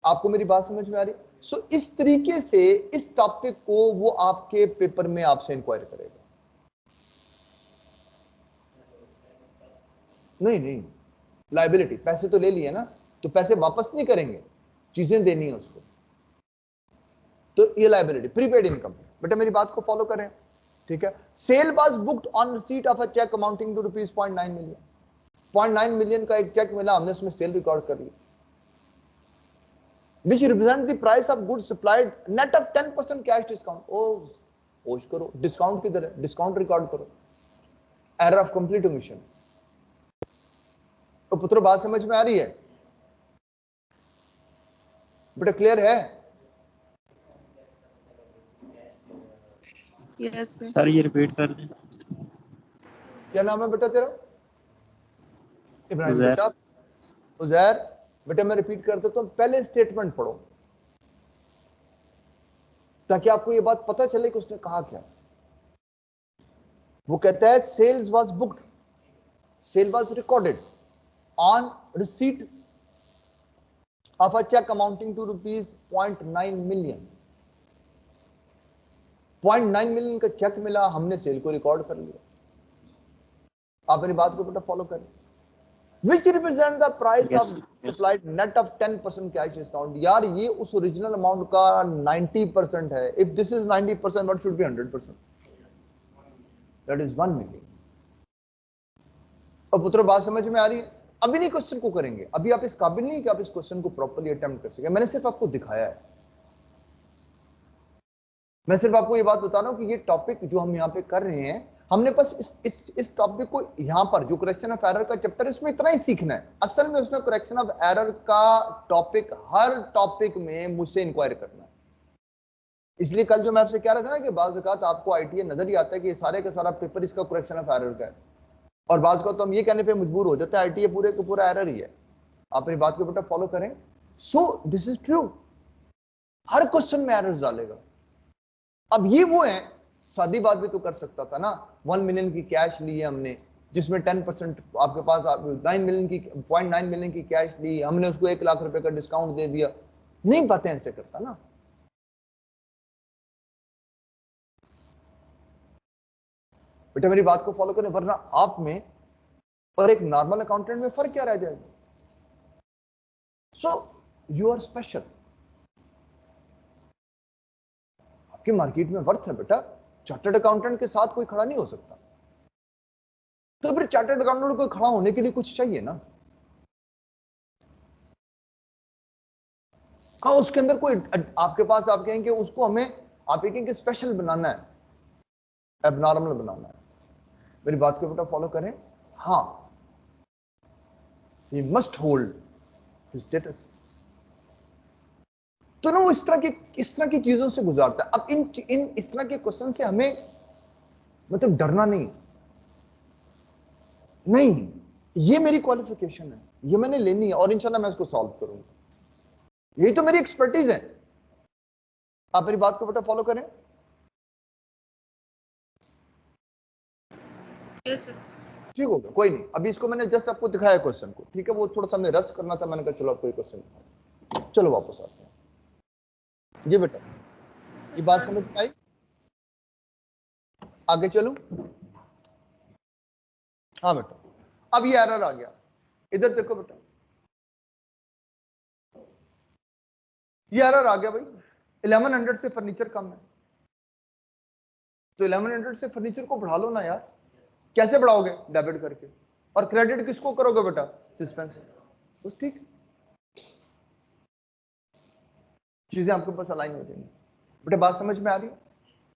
आपको मेरी बात समझ में आ रही? सो इस तरीके से इस टॉपिक को वो आपके पेपर में आपसे इंक्वायर करेगा। नहीं लायबिलिटी, पैसे तो ले लिए ना, तो पैसे वापस नहीं करेंगे, चीजें देनी है उसको, तो ये लायबिलिटी। Prepaid income. बेटा मेरी बात को फॉलो करें, ठीक है? Sale was booked on receipt of a cheque amounting to ₹0.9 million. 0.9 million का एक चेक मिला, हमने उसमें सेल रिकॉर्ड कर ली, which represent the price of goods supplied net of 10% cash discount। ओश करो, डिस्काउंट किधर है? डिस्काउंट रिकॉर्ड करो। Error of complete omission. तो पुत्र बात समझ में आ रही है बेटा? क्लियर है? Yes sir. सर ये रिपीट कर दें। क्या नाम है बेटा तेरा? इब्राहिम उज़ैर। बेटा। उज़ैर बेटा मैं रिपीट कर देता हूं, पहले स्टेटमेंट पढ़ो ताकि आपको ये बात पता चले कि उसने कहा क्या। वो कहता है sales was booked, sale was recorded on receipt of a check amounting to rupees 0.9 million. 0.9 million का चेक मिला, हमने सेल को रिकॉर्ड कर लिया। आप मेरी बात को बेटा फॉलो करें। Which represent the price of supplied net of 10% cash discount. यार ये उस ओरिजिनल अमाउंट का 90% है। If this is 90%, what should be 100%? That is 1 million. अब पुत्र बात समझ में आ रही है? अभी नहीं क्वेश्चन को करेंगे, अभी आप इस काबिल नहीं कि आप इस क्वेश्चन को प्रॉपर्ली अटेम्प्ट कर सके। मैंने सिर्फ आपको दिखाया है, मैं सिर्फ आपको ये बात बता रहा हूं कि ये टॉपिक जो हम यहाँ पे कर रहे हैं, हमने बस इस टॉपिक को यहाँ पर जो करेक्शन ऑफ एरर का चैप्टर है इसमें इतना ही सीखना है। असल में उसमें करेक्शन ऑफ एरर का टॉपिक हर टॉपिक में मुझसे इंक्वायरी करना है। इसलिए कल जो मैं आपसे कह रहा था ना कि बाज़ औक़ात आपको आईटीए नजर ही आता है कि ये सारे का सारा पेपर इसका करेक्शन ऑफ एरर का है, और बाज़ औक़ात तो हम ये कहने पे मजबूर हो जाते हैं आईटीए पूरे का पूरा एरर ही है। आप मेरी बात को बेटा फॉलो करें। So this is true, her question में एरर्स डालेगा। अब ये वो है, सादी बात भी तो कर सकता था ना, 1 मिलियन की कैश ली है हमने, जिसमें 10% आपके पास 9 मिलियन की 0.9 मिलियन की कैश ली, हमने उसको 1 लाख रुपए का डिस्काउंट दे दिया। नहीं बातें ऐसे करता ना। बेटा मेरी बात को फॉलो करें, वरना आप में और एक नॉर्मल अकाउंटेंट में फर्क क्या रह जाएगा। सो यू आर स्पेशल, आपकी मार्केट में वर्थ है बेटा। चार्टर्ड अकाउंटेंट के साथ कोई खड़ा नहीं हो सकता, तो फिर चार्टर्ड अकाउंटेंट को खड़ा होने के लिए कुछ चाहिए ना। हाँ, उसके अंदर कोई आपके पास आप कहेंगे उसको हमें, आप कहेंगे स्पेशल बनाना है, एबनॉर्मल बनाना है। मेरी बात को बेटा फॉलो करें। हाँ, he must hold his status। तो ना वो इस तरह की चीजों से गुजारता है। अब इन इस तरह के क्वेश्चन से हमें मतलब डरना नहीं, ये मेरी क्वालिफिकेशन है, ये मैंने लेनी है और इंशाल्लाह मैं इसको सॉल्व करूंगा। यही तो मेरी एक्सपर्टीज है। आप मेरी बात को बेटा फॉलो करें। Yes sir. ठीक हो गया, कोई नहीं। अभी इसको मैंने जस्ट आपको दिखाया क्वेश्चन को, ठीक है। वो थोड़ा सा हमें रस्ट करना था, मैंने कहा चलो आपको क्वेश्चन, चलो वापस आते हैं। जी बेटा, ये बात समझ में आई? आगे चलूं? हाँ बेटा, अब ये एरर आ गया। इधर देखो बेटा, ये एरर आ गया भाई। 1100 से फर्नीचर कम है, तो 1100 से फर्नीचर को बढ़ा लो ना यार। कैसे बढ़ाओगे? डेबिट करके। और क्रेडिट किसको करोगे बेटा? सस्पेंस। बस ठीक, चीजें आपके पास अलाइन हो जाएंगी। बेटा बात समझ में आ रही है?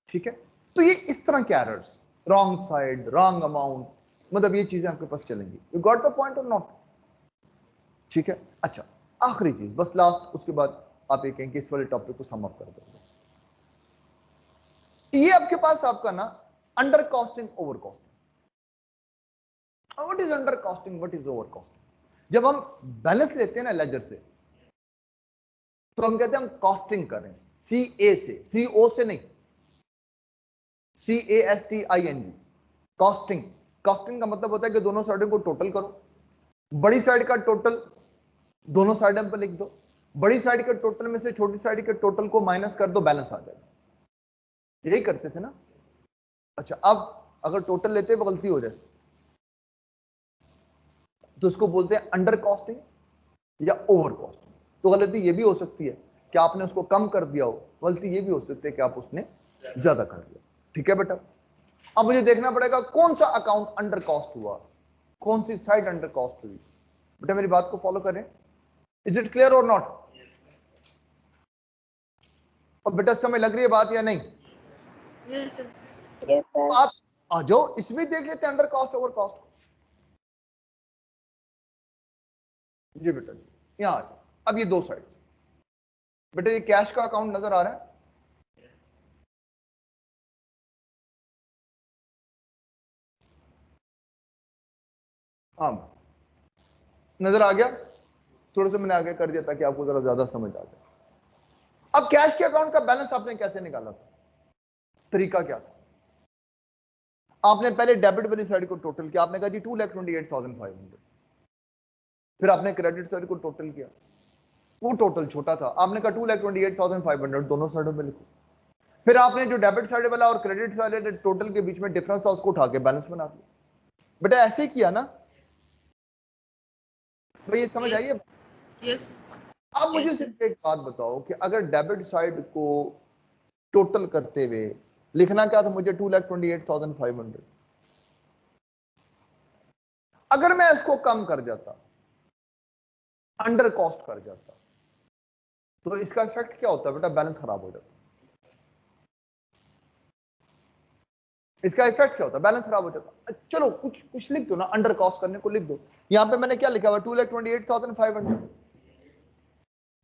ठीक है। तो ये इस तरह के errors, wrong side, wrong amount, मतलब ये चीजें आपके पास चलेंगी। यू गॉट द पॉइंट और नॉट? ठीक है। अच्छा, आखिरी चीज बस लास्ट, उसके बाद आप ये कहेंगे इस वाले टॉपिक को सम अप कर दोगे। ये आपके पास आपका ना under costing, over costing. What is under costing, what is over costing? जब हम बैलेंस लेते हैं ना लेजर से, तो हम कहते हैं हम कॉस्टिंग कर रहे हैं, CA से, CO से नहीं, CASTING, कॉस्टिंग। कॉस्टिंग का मतलब होता है कि दोनों साइडों को टोटल करो। बड़ी साइड का टोटल दोनों साइडों पर लिख दो, बड़ी साइड के टोटल में से छोटी साइड के टोटल को माइनस कर दो, बैलेंस आ जाएगा। यही करते थे ना। अच्छा, अब अगर टोटल लेते हैं गलती हो जाए तो उसको बोलते हैं अंडर कॉस्टिंग या ओवर कॉस्टिंग। तो गलती ये भी हो सकती है कि आपने उसको कम कर दिया हो, गलती ये भी हो सकती है कि आप उसने ज्यादा कर दिया। ठीक है बेटा, अब मुझे देखना पड़ेगा कौन सा अकाउंट अंडर कॉस्ट हुआ, कौन सी साइड अंडर कॉस्ट हुई। बेटा मेरी बात को फॉलो करें। इज इट क्लियर और नॉट? और बेटा समय लग रही है बात या नहीं? Yes sir. Yes sir. आप आ जाओ, इसमें देख लेते हैं अंडर कॉस्ट ओवर कॉस्ट। जी बेटा जी, यहां आ जाओ। अब ये दो साइड, बेटा ये कैश का अकाउंट नजर आ रहा है? हाँ नजर आ गया? थोड़ा सा मैंने आगे कर दिया ताकि आपको जरा ज्यादा समझ आ जाए। अब कैश के अकाउंट का बैलेंस आपने कैसे निकाला था? तरीका क्या था? आपने पहले डेबिट वाली साइड को टोटल किया, आपने कहा जी 2,28,500। फिर आपने क्रेडिट साइड को टोटल किया, वो टोटल छोटा था, आपने कहा 2,28,500 दोनों साइडों में लिखो। फिर आपने जो डेबिट साइड वाला और क्रेडिट साइड टोटल के बीच में डिफरेंस था उसको उठा के बैलेंस बना दिया। बेटा ऐसे ही किया ना भाई, ये समझ आई है? यस अब मुझे Yes, सिर्फ एक बात बताओ कि अगर डेबिट साइड को टोटल करते हुए लिखना क्या था मुझे 2,28,500, अगर मैं इसको कम कर जाता, अंडर कॉस्ट कर जाता, तो इसका इफेक्ट क्या होता है बेटा? बैलेंस खराब हो जाता। इसका इफेक्ट क्या होता है? बैलेंस खराब हो जाता। चलो कुछ लिख दो ना, अंडर कॉस्ट करने को लिख दो। यहां पे मैंने क्या लिखा हुआ 2,28,500,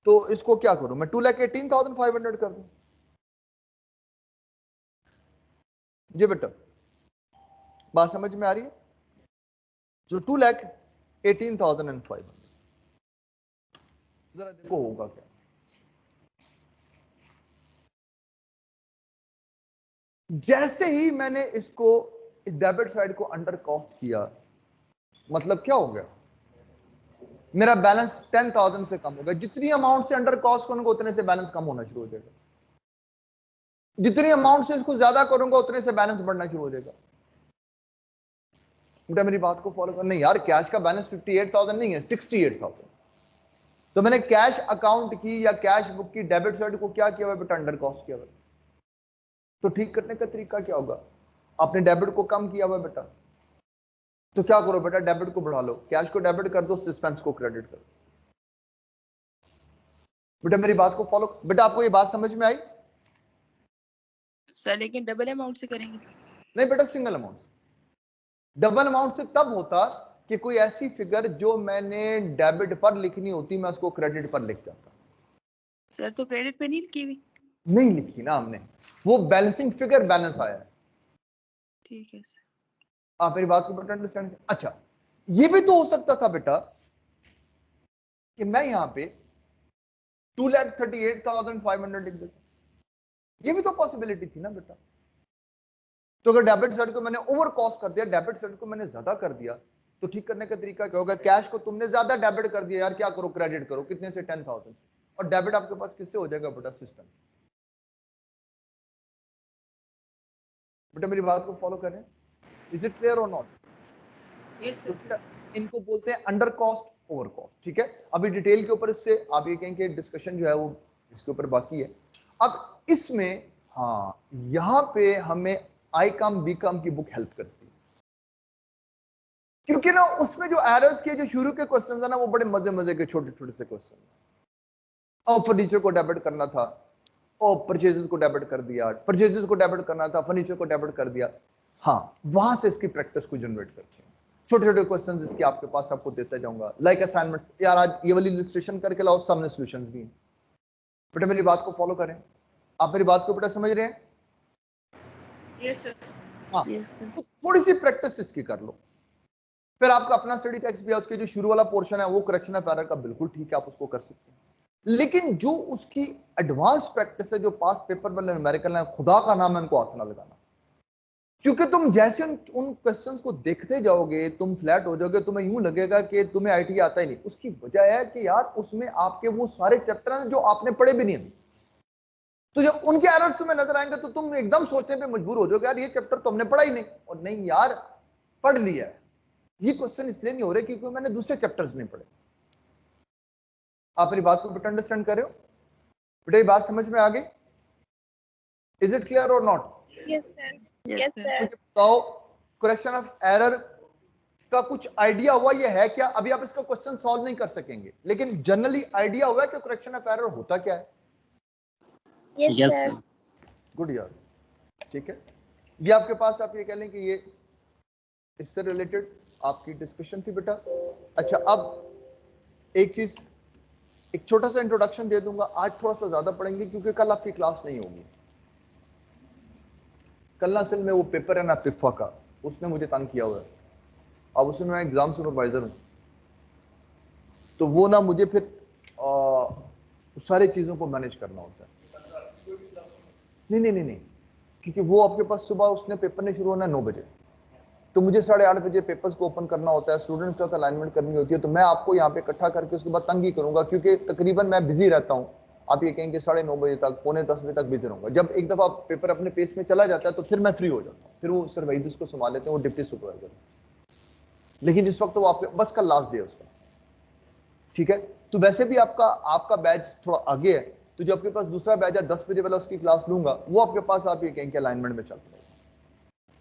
तो इसको क्या करूं मैं 2,18,500 कर दूं। जी बेटा बात समझ में आ रही है? जो 2,18,500 जरा देखो होगा क्या। जैसे ही मैंने इसको डेबिट साइड को अंडर कॉस्ट किया, मतलब क्या हो गया? मेरा बैलेंस 10,000 से कम हो गया। जितनी अमाउंट से अंडर कॉस्ट करूंगा उतने से बैलेंस कम होना शुरू हो जाएगा, जितनी अमाउंट से इसको ज्यादा करूंगा उतने से बैलेंस बढ़ना शुरू हो जाएगा। बेटा मेरी बात को फॉलो कर। नहीं यार, कैश का बैलेंस 58,000 नहीं है, 68,000। तो मैंने कैश अकाउंट की या कैश बुक की डेबिट साइड को क्या किया हुआ बेटा? अंडर कॉस्ट किया हुआ। तो ठीक करने का तरीका क्या होगा? आपने डेबिट को कम किया हुआ बेटा, तो क्या करो बेटा? डेबिट को बढ़ा लो, कैश को डेबिट कर दो, सस्पेंस को क्रेडिट कर दो। बेटा मेरी बात को फॉलो। बेटा आपको ये बात समझ में आई? सर लेकिन डबल अमाउंट से करेंगे? नहीं बेटा, सिंगल अमाउंट से। डबल अमाउंट से तब होता कि कोई ऐसी फिगर जो मैंने डेबिट पर लिखनी होती मैं उसको क्रेडिट पर लिख जाता। सर तो क्रेडिट पे नहीं लिखी हुई? नहीं लिखी ना हमने, वो बैलेंसिंग फिगर बैलेंस आया है। ठीक है सर। आप मेरी बात को बेटा अंडरस्टैंड। अच्छा ये भी तो हो सकता था बेटा कि मैं यहां पे 2,38,500 लिख देता, ये भी तो पॉसिबिलिटी थी ना बेटा। तो अगर डेबिट साइड को मैंने ओवर कॉस्ट कर दिया, डेबिट साइड को मैंने ज्यादा कर दिया, तो ठीक करने का तरीका क्या होगा? कैश को तुमने ज्यादा डेबिट कर दिया यार, क्या करो? क्रेडिट करो। कितने से? 10,000। और डेबिट आपके पास किससे हो जाएगा बेटा? सिस्टम। बेटा मेरी बात को फॉलो करें। इज इट क्लियर और नॉट? यस तो बेटा इनको बोलते हैं अंडर कॉस्ट, ओवर कॉस्ट। ठीक है, अभी डिटेल के ऊपर इससे आप ये कहेंगे डिस्कशन जो है वो इसके ऊपर बाकी है। अब इसमें हाँ, यहां पे हमें आई कम बी कम की बुक हेल्प करती है, क्योंकि ना उसमें जो एरर्स के जो शुरू के क्वेश्चन है ना वो बड़े मजे मजे के छोटे छोटे से क्वेश्चन। और फर्नीचर को डेबिट करना था, और परचेजेस को डेबिट कर दिया, परचेजेस को डेबिट करना था, फर्नीचर को डेबिट कर दिया। हाँ, वहां से इसकी प्रैक्टिस को जनरेट करते हैं। छोटे छोटे क्वेश्चन जिसके आपके पास आपको देता जाऊंगा, लाइक असाइनमेंट्स। यार आज ये वाली इलस्ट्रेशन करके लाओ, सामने सॉल्यूशंस भी। बेटा मेरी बात को फॉलो करें। आप मेरी बात को बेटा समझ रहे हैं? Yes sir. हाँ, यस सर। तो थोड़ी सी प्रैक्टिस इसकी कर लो। फिर आपका अपना स्टडी टेक्स्ट भी है, उसके जो शुरू वाला पोर्शन है वो करेक्शन ऑफ एरर का बिल्कुल ठीक है, आप उसको कर सकते हैं। लेकिन जो उसकी एडवांस प्रैक्टिस है, जो पास पेपर वाले न्यूमेरिकल है, खुदा का नाम है उनको हाथ ना लगाना। क्योंकि तुम जैसे उन क्वेश्चंस को देखते जाओगे तुम फ्लैट हो जाओगे, तुम्हें यूं लगेगा कि तुम्हें आईटी आता ही नहीं। उसकी वजह है कि यार उसमें आपके वो सारे चैप्टर हैं जो आपने पढ़े भी नहीं हैं। तो जब उनके एरर्स तुम्हें नजर आएंगे तो तुम एकदम सोचने पे मजबूर हो जाओगे, यार ये चैप्टर तो हमने पढ़ा ही नहीं। और नहीं यार, पढ़ लिया है। ये क्वेश्चन इसलिए नहीं हो रहे क्योंकि मैंने दूसरे चैप्टर्स नहीं पढ़े। आप मेरी बात को बेटा अंडरस्टैंड कर रहे हो? बेटा ये बात समझ में आ गई? इज इट क्लियर और not? Yes, sir. Yes, Yes, sir. sir. मुझे बताओ, करेक्शन ऑफ एरर का कुछ आइडिया हुआ? ये है क्या? अभी आप इसका क्वेश्चन सॉल्व नहीं कर सकेंगे, लेकिन जनरली आइडिया हुआ है कि करेक्शन ऑफ एरर होता क्या है? Yes, yes sir. Sir. Good यार, ठीक है। ये आपके पास आप ये कह लें कि ये इससे रिलेटेड आपकी डिस्कशन थी बेटा। अच्छा अब एक चीज, एक छोटा सा इंट्रोडक्शन दे दूंगा। आज थोड़ा सा ज्यादा पढ़ेंगे क्योंकि कल आपकी क्लास नहीं होगी। कल ना असल में वो पेपर है ना पिफा का, उसने मुझे तंग किया हुआ है। अब उसमें मैं एग्जाम सुपरवाइजर हूँ, तो वो ना मुझे फिर सारी चीजों को मैनेज करना होता है। नहीं नहीं नहीं नहीं, क्योंकि वो आपके पास सुबह उसने पेपर नहीं शुरू होना 9 बजे, तो मुझे 8:30 बजे पेपर्स को ओपन करना होता है, स्टूडेंट्स के साथ अलाइनमेंट करनी होती है, तो मैं आपको यहाँ पे इकट्ठा करके उसके बाद तंग ही करूंगा, क्योंकि तकरीबन मैं बिजी रहता हूँ। आप ये कहेंगे 9:30 बजे तक, 9:45 बजे तक बिजी रहूंगा। जब एक दफा पेपर अपने पेस में चला जाता है तो फिर मैं फ्री हो जाता हूँ, फिर वो सर वहीद उसको संभाल लेते हैं, वो डिप्टी सुपरवाइजर। लेकिन जिस वक्त वो आपके बस का लास्ट डे है उसका, ठीक है। तो वैसे भी आपका बैच थोड़ा आगे है, तो जो आपके पास दूसरा बैच है 10 बजे वाला, उसकी क्लास लूंगा, वो आपके पास आप ये कहेंगे अलाइनमेंट में चलता रहेगा,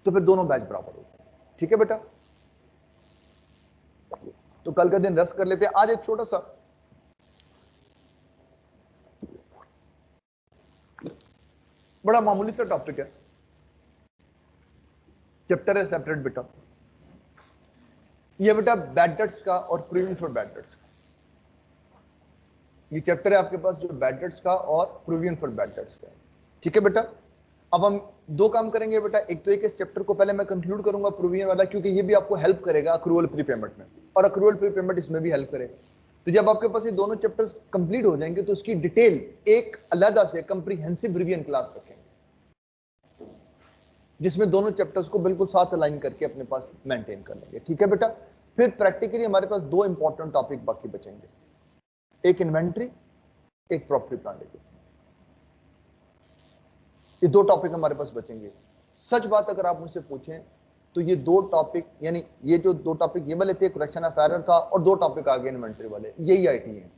तो फिर दोनों बैच बराबर होते हैं, ठीक है बेटा। तो कल का दिन रेस्ट कर लेते हैं। आज एक छोटा सा बड़ा मामूली सा टॉपिक है, चैप्टर है सेपरेट बेटा, ये बेटा बैड डेट्स का और प्रिवेंशन फॉर बैड डेट्स का। ये चैप्टर है आपके पास जो बैड डेट्स का और प्रिवेंशन फॉर बैड डेट्स का, ठीक है बेटा। अब हम दो काम करेंगे बेटा, एक तो एक इस चैप्टर को पहले मैं कंक्लूड करूंगा प्रोविजन वाला, क्योंकि ये भी आपको हेल्प करेगा अक्रूवल प्रीपेमेंट में, और अक्रूवल प्रीपेमेंट इसमें भी हेल्प करेगा। तो जब आपके पास ये दोनों चैप्टर्स कंप्लीट हो जाएंगे तो उसकी डिटेल एक अलग से कंप्रीहेंसिव रिवीजन क्लास रखेंगे, जिसमें दोनों चैप्टर्स को बिल्कुल साथ अलाइन करके अपने पास मेंटेन कर लेंगे, ठीक है बेटा। फिर प्रैक्टिकली हमारे पास दो इंपॉर्टेंट टॉपिक बाकी बचेंगे, एक इन्वेंट्री, एक प्रॉपर्टी प्लांट। ये दो टॉपिक हमारे पास बचेंगे। सच बात अगर आप मुझसे पूछें तो ये दो टॉपिक, यानी ये जो दो टॉपिक ये वाले थे, करेक्शन ऑफ एरर था, और दो टॉपिक आगे इन्वेंट्री वाले, यही आईटी है।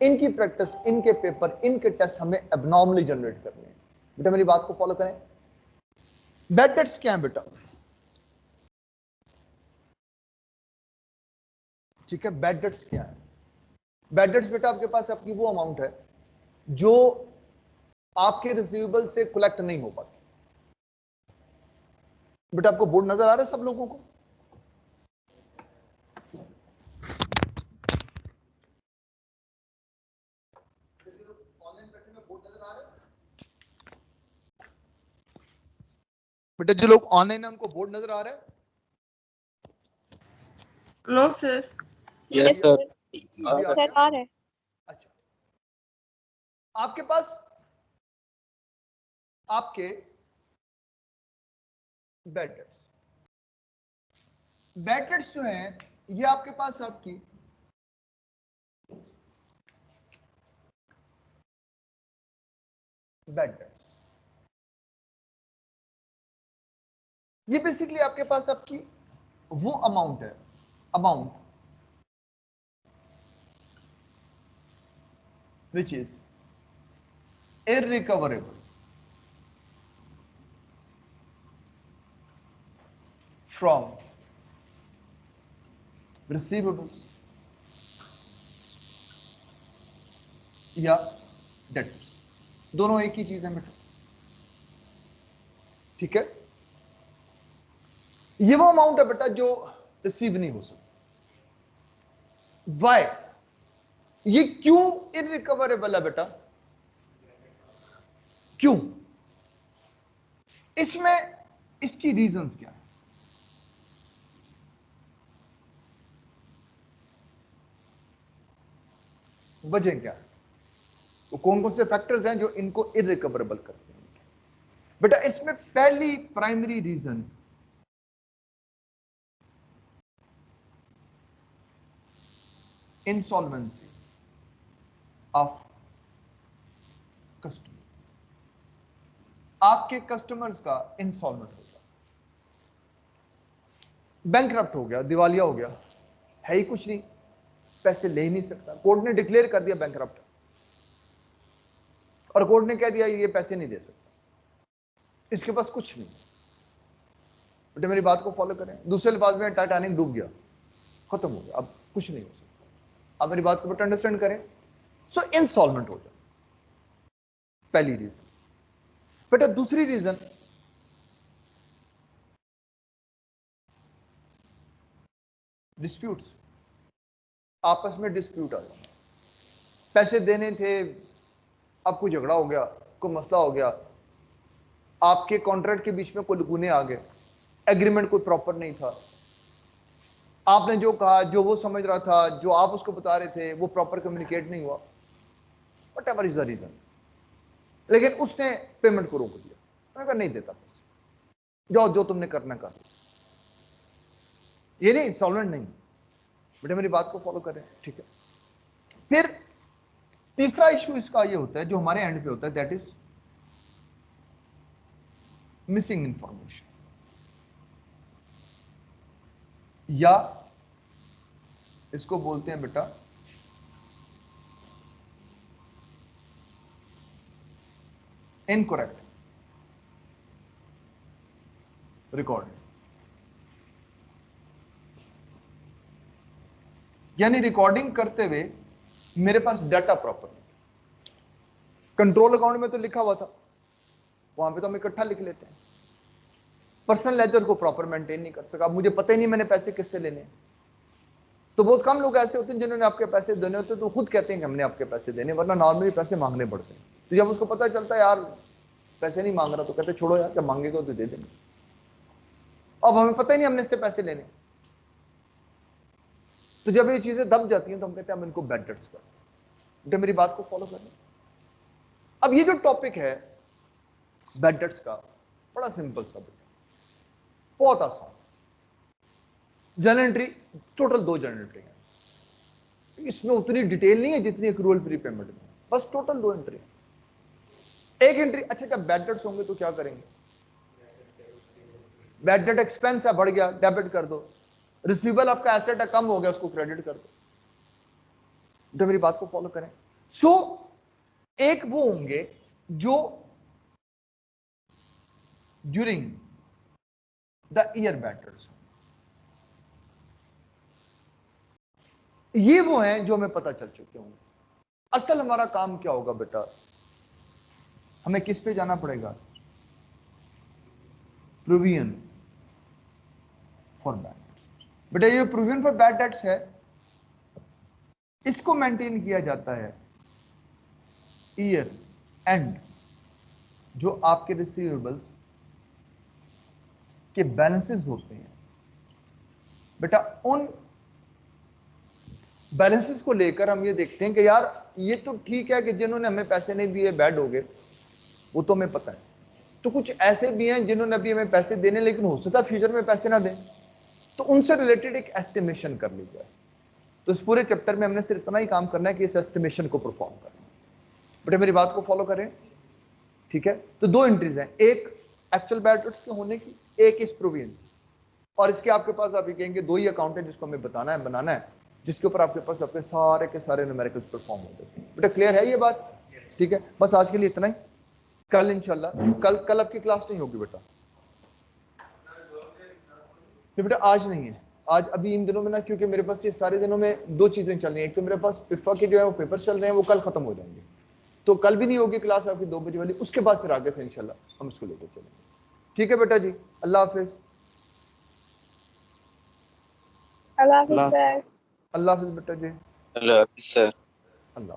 इनकी प्रैक्टिस, इनके पेपर, इनके टेस्ट हमें एबनॉर्मली जनरेट करने हैं बेटा, मेरी बात को फॉलो करें। बैड डेट्स क्या है बेटा, ठीक है, बैड डेट्स क्या है? बैड डेट्स बेटा आपके पास आपकी वो अमाउंट है जो आपके रिसीवेबल से कलेक्ट नहीं हो पाती। बेटा आपको बोर्ड नजर आ रहा है सब लोगों को? बेटा जो लोग ऑनलाइन है उनको बोर्ड नजर आ रहा है? No sir. Yes sir, sir आ रहा है। अच्छा, आपके पास आपके बैड डेट्स जो हैं, ये आपके पास आपकी बैड डेट्स, ये बेसिकली आपके पास आपकी वो अमाउंट है, amount which is irrecoverable from receivables या debtors, दोनों एक ही चीज है बेटा, ठीक है। ये वो अमाउंट है बेटा जो रिसीव नहीं हो सकती। वाई? ये क्यों इनरिकवरेबल है बेटा, क्यों? इसमें इसकी रीजंस क्या है? वजह क्या है? वो कौन कौन से फैक्टर्स हैं जो इनको इनरिकवरेबल करते हैं बेटा? इसमें पहली primary reason insolvency of customer. आपके कस्टमर्स का इंसॉल्वेंट हो गया, बैंकरप्ट हो गया, दिवालिया हो गया, है ही कुछ नहीं, पैसे ले ही नहीं सकता, कोर्ट ने डिक्लेयर कर दिया बैंकरप्ट, और कोर्ट ने कह दिया ये पैसे नहीं दे सकता, इसके पास कुछ नहीं। बेटा मेरी बात को फॉलो करें, दूसरे अल्फाज में टाइटैनिक डूब गया, खत्म हो गया, अब कुछ नहीं हो सकता। आप मेरी बात को बेटा अंडरस्टैंड करें। सो इंसॉल्वेंट हो जाए, पहली रीजन बेटा। दूसरी रीजन डिस्प्यूट्स, आपस में डिस्प्यूट आ जाए, पैसे देने थे, अब कोई झगड़ा हो गया, कोई मसला हो गया, आपके कॉन्ट्रैक्ट के बीच में कोई लुकूने आ गए, एग्रीमेंट कोई प्रॉपर नहीं था, आपने जो कहा, जो वो समझ रहा था, जो आप उसको बता रहे थे, वो प्रॉपर कम्युनिकेट नहीं हुआ, व्हाटएवर इज द रीजन, लेकिन उसने पेमेंट को रोक दिया, मैंने कहा नहीं देता पैसे, जाओ जो तुमने करना कर। ये नहीं सॉल्वेंट नहीं, बेटा मेरी बात को फॉलो करें, ठीक है। फिर तीसरा इशू इसका ये होता है जो हमारे एंड पे होता है, दैट इज मिसिंग इंफॉर्मेशन, या इसको बोलते हैं बेटा इनकरेक्ट रिकॉर्ड, यानी रिकॉर्डिंग करते हुए मेरे पास डाटा प्रॉपर नहीं, कंट्रोल अकाउंट में तो लिखा हुआ था, वहां पे तो हम इकट्ठा लिख लेते हैं, पर्सनल लेजर को प्रॉपर मेंटेन नहीं कर सका, मुझे पता ही नहीं मैंने पैसे किससे लेने हैं। तो बहुत कम लोग ऐसे होते हैं जिन्होंने आपके पैसे देने होते तो खुद कहते हैं कि हमने आपके पैसे देने, वरना नॉर्मली पैसे मांगने पड़ते हैं। तो जब उसको पता चलता है यार पैसे नहीं मांग रहा, तो कहते छोड़ो यार, जब मांगेगा तो दे देंगे। अब हमें पता ही नहीं हमने इससे पैसे लेने, तो जब ये चीजें दब जाती हैं तो हम कहते हैं हम इनको बैड डेट्स कर, बेटा मेरी बात को फॉलो करना। अब ये जो टॉपिक है बैड डेट्स का, बड़ा सिंपल सा बेटा, बहुत आसान। Journal entry total 2 journal entry है, इसमें उतनी डिटेल नहीं है जितनी एक्रूअल प्रीपेमेंट में, बस टोटल 2 एंट्री है। एक एंट्री, अच्छा जब बैड डेट्स होंगे तो क्या करेंगे, बैड डेट एक्सपेंस है बढ़ गया, डेबिट कर दो, रिसीवेबल आपका एसेट है कम हो गया, उसको क्रेडिट कर दो, तो मेरी बात को फॉलो करें। सो एक वो होंगे जो during the year bad debts, ये वो हैं जो हमें पता चल चुके होंगे। असल हमारा काम क्या होगा बेटा, हमें किस पे जाना पड़ेगा, प्रोविजन फॉर बैड डेट्स। बेटा ये प्रोविजन फॉर बैड डेट्स है, इसको मेंटेन किया जाता है ईयर एंड, जो आपके रिसीवेबल्स के बैलेंसेस होते हैं बेटा, उन बैलेंसेस को लेकर हम ये देखते हैं कि यार ये तो ठीक है कि जिन्होंने हमें पैसे नहीं दिए बैड हो गए, वो तो हमें पता है, तो कुछ ऐसे भी हैं जिन्होंने अभी हमें पैसे देने लेकिन हो सकता है फ्यूचर में पैसे ना दें, तो उनसे रिलेटेड एक एस्टिमेशन कर ली जाए। तो इस पूरे चैप्टर में हमने सिर्फ इतना ही काम करना है कि इस एस्टिमेशन को परफॉर्म करना। बेटा मेरी बात को फॉलो करें, ठीक है। तो 2 एंट्रीज हैं, एक एक्चुअल बैड डेट्स के होने की, एक इस प्रोविजन, और इसके आपके पास आप ये कहेंगे 2 ही अकाउंट है जिसको हमें बनाना है, जिसके ऊपर आपके पास अपने सारे के सारे न्यूमेरिकल्स परफॉर्म हो जाते हैं। बेटा क्लियर है ये बात, ठीक है। बस आज के लिए इतना ही, कल इंशाल्लाह, कल आपकी क्लास नहीं होगी बेटा, बेटा आज नहीं है, आज अभी इन दिनों में ना, क्योंकि मेरे पास ये सारे दिनों में 2 चीजें चल रही हैं, एक तो मेरे पास पिफा के जो है वो पेपर चल रहे हैं, वो कल खत्म हो जाएंगे, तो कल भी नहीं होगी क्लास आपकी 2 बजे वाली, उसके बाद फिर आगे से इंशाल्लाह हम इसको लेकर चलेंगे, ठीक है बेटा जी। अल्लाह हाफिज। अल्लाह हाफिज़ सर। अल्लाह हाफिज बेटा जी। अल्लाह हाफिज़ सर। अल्लाह।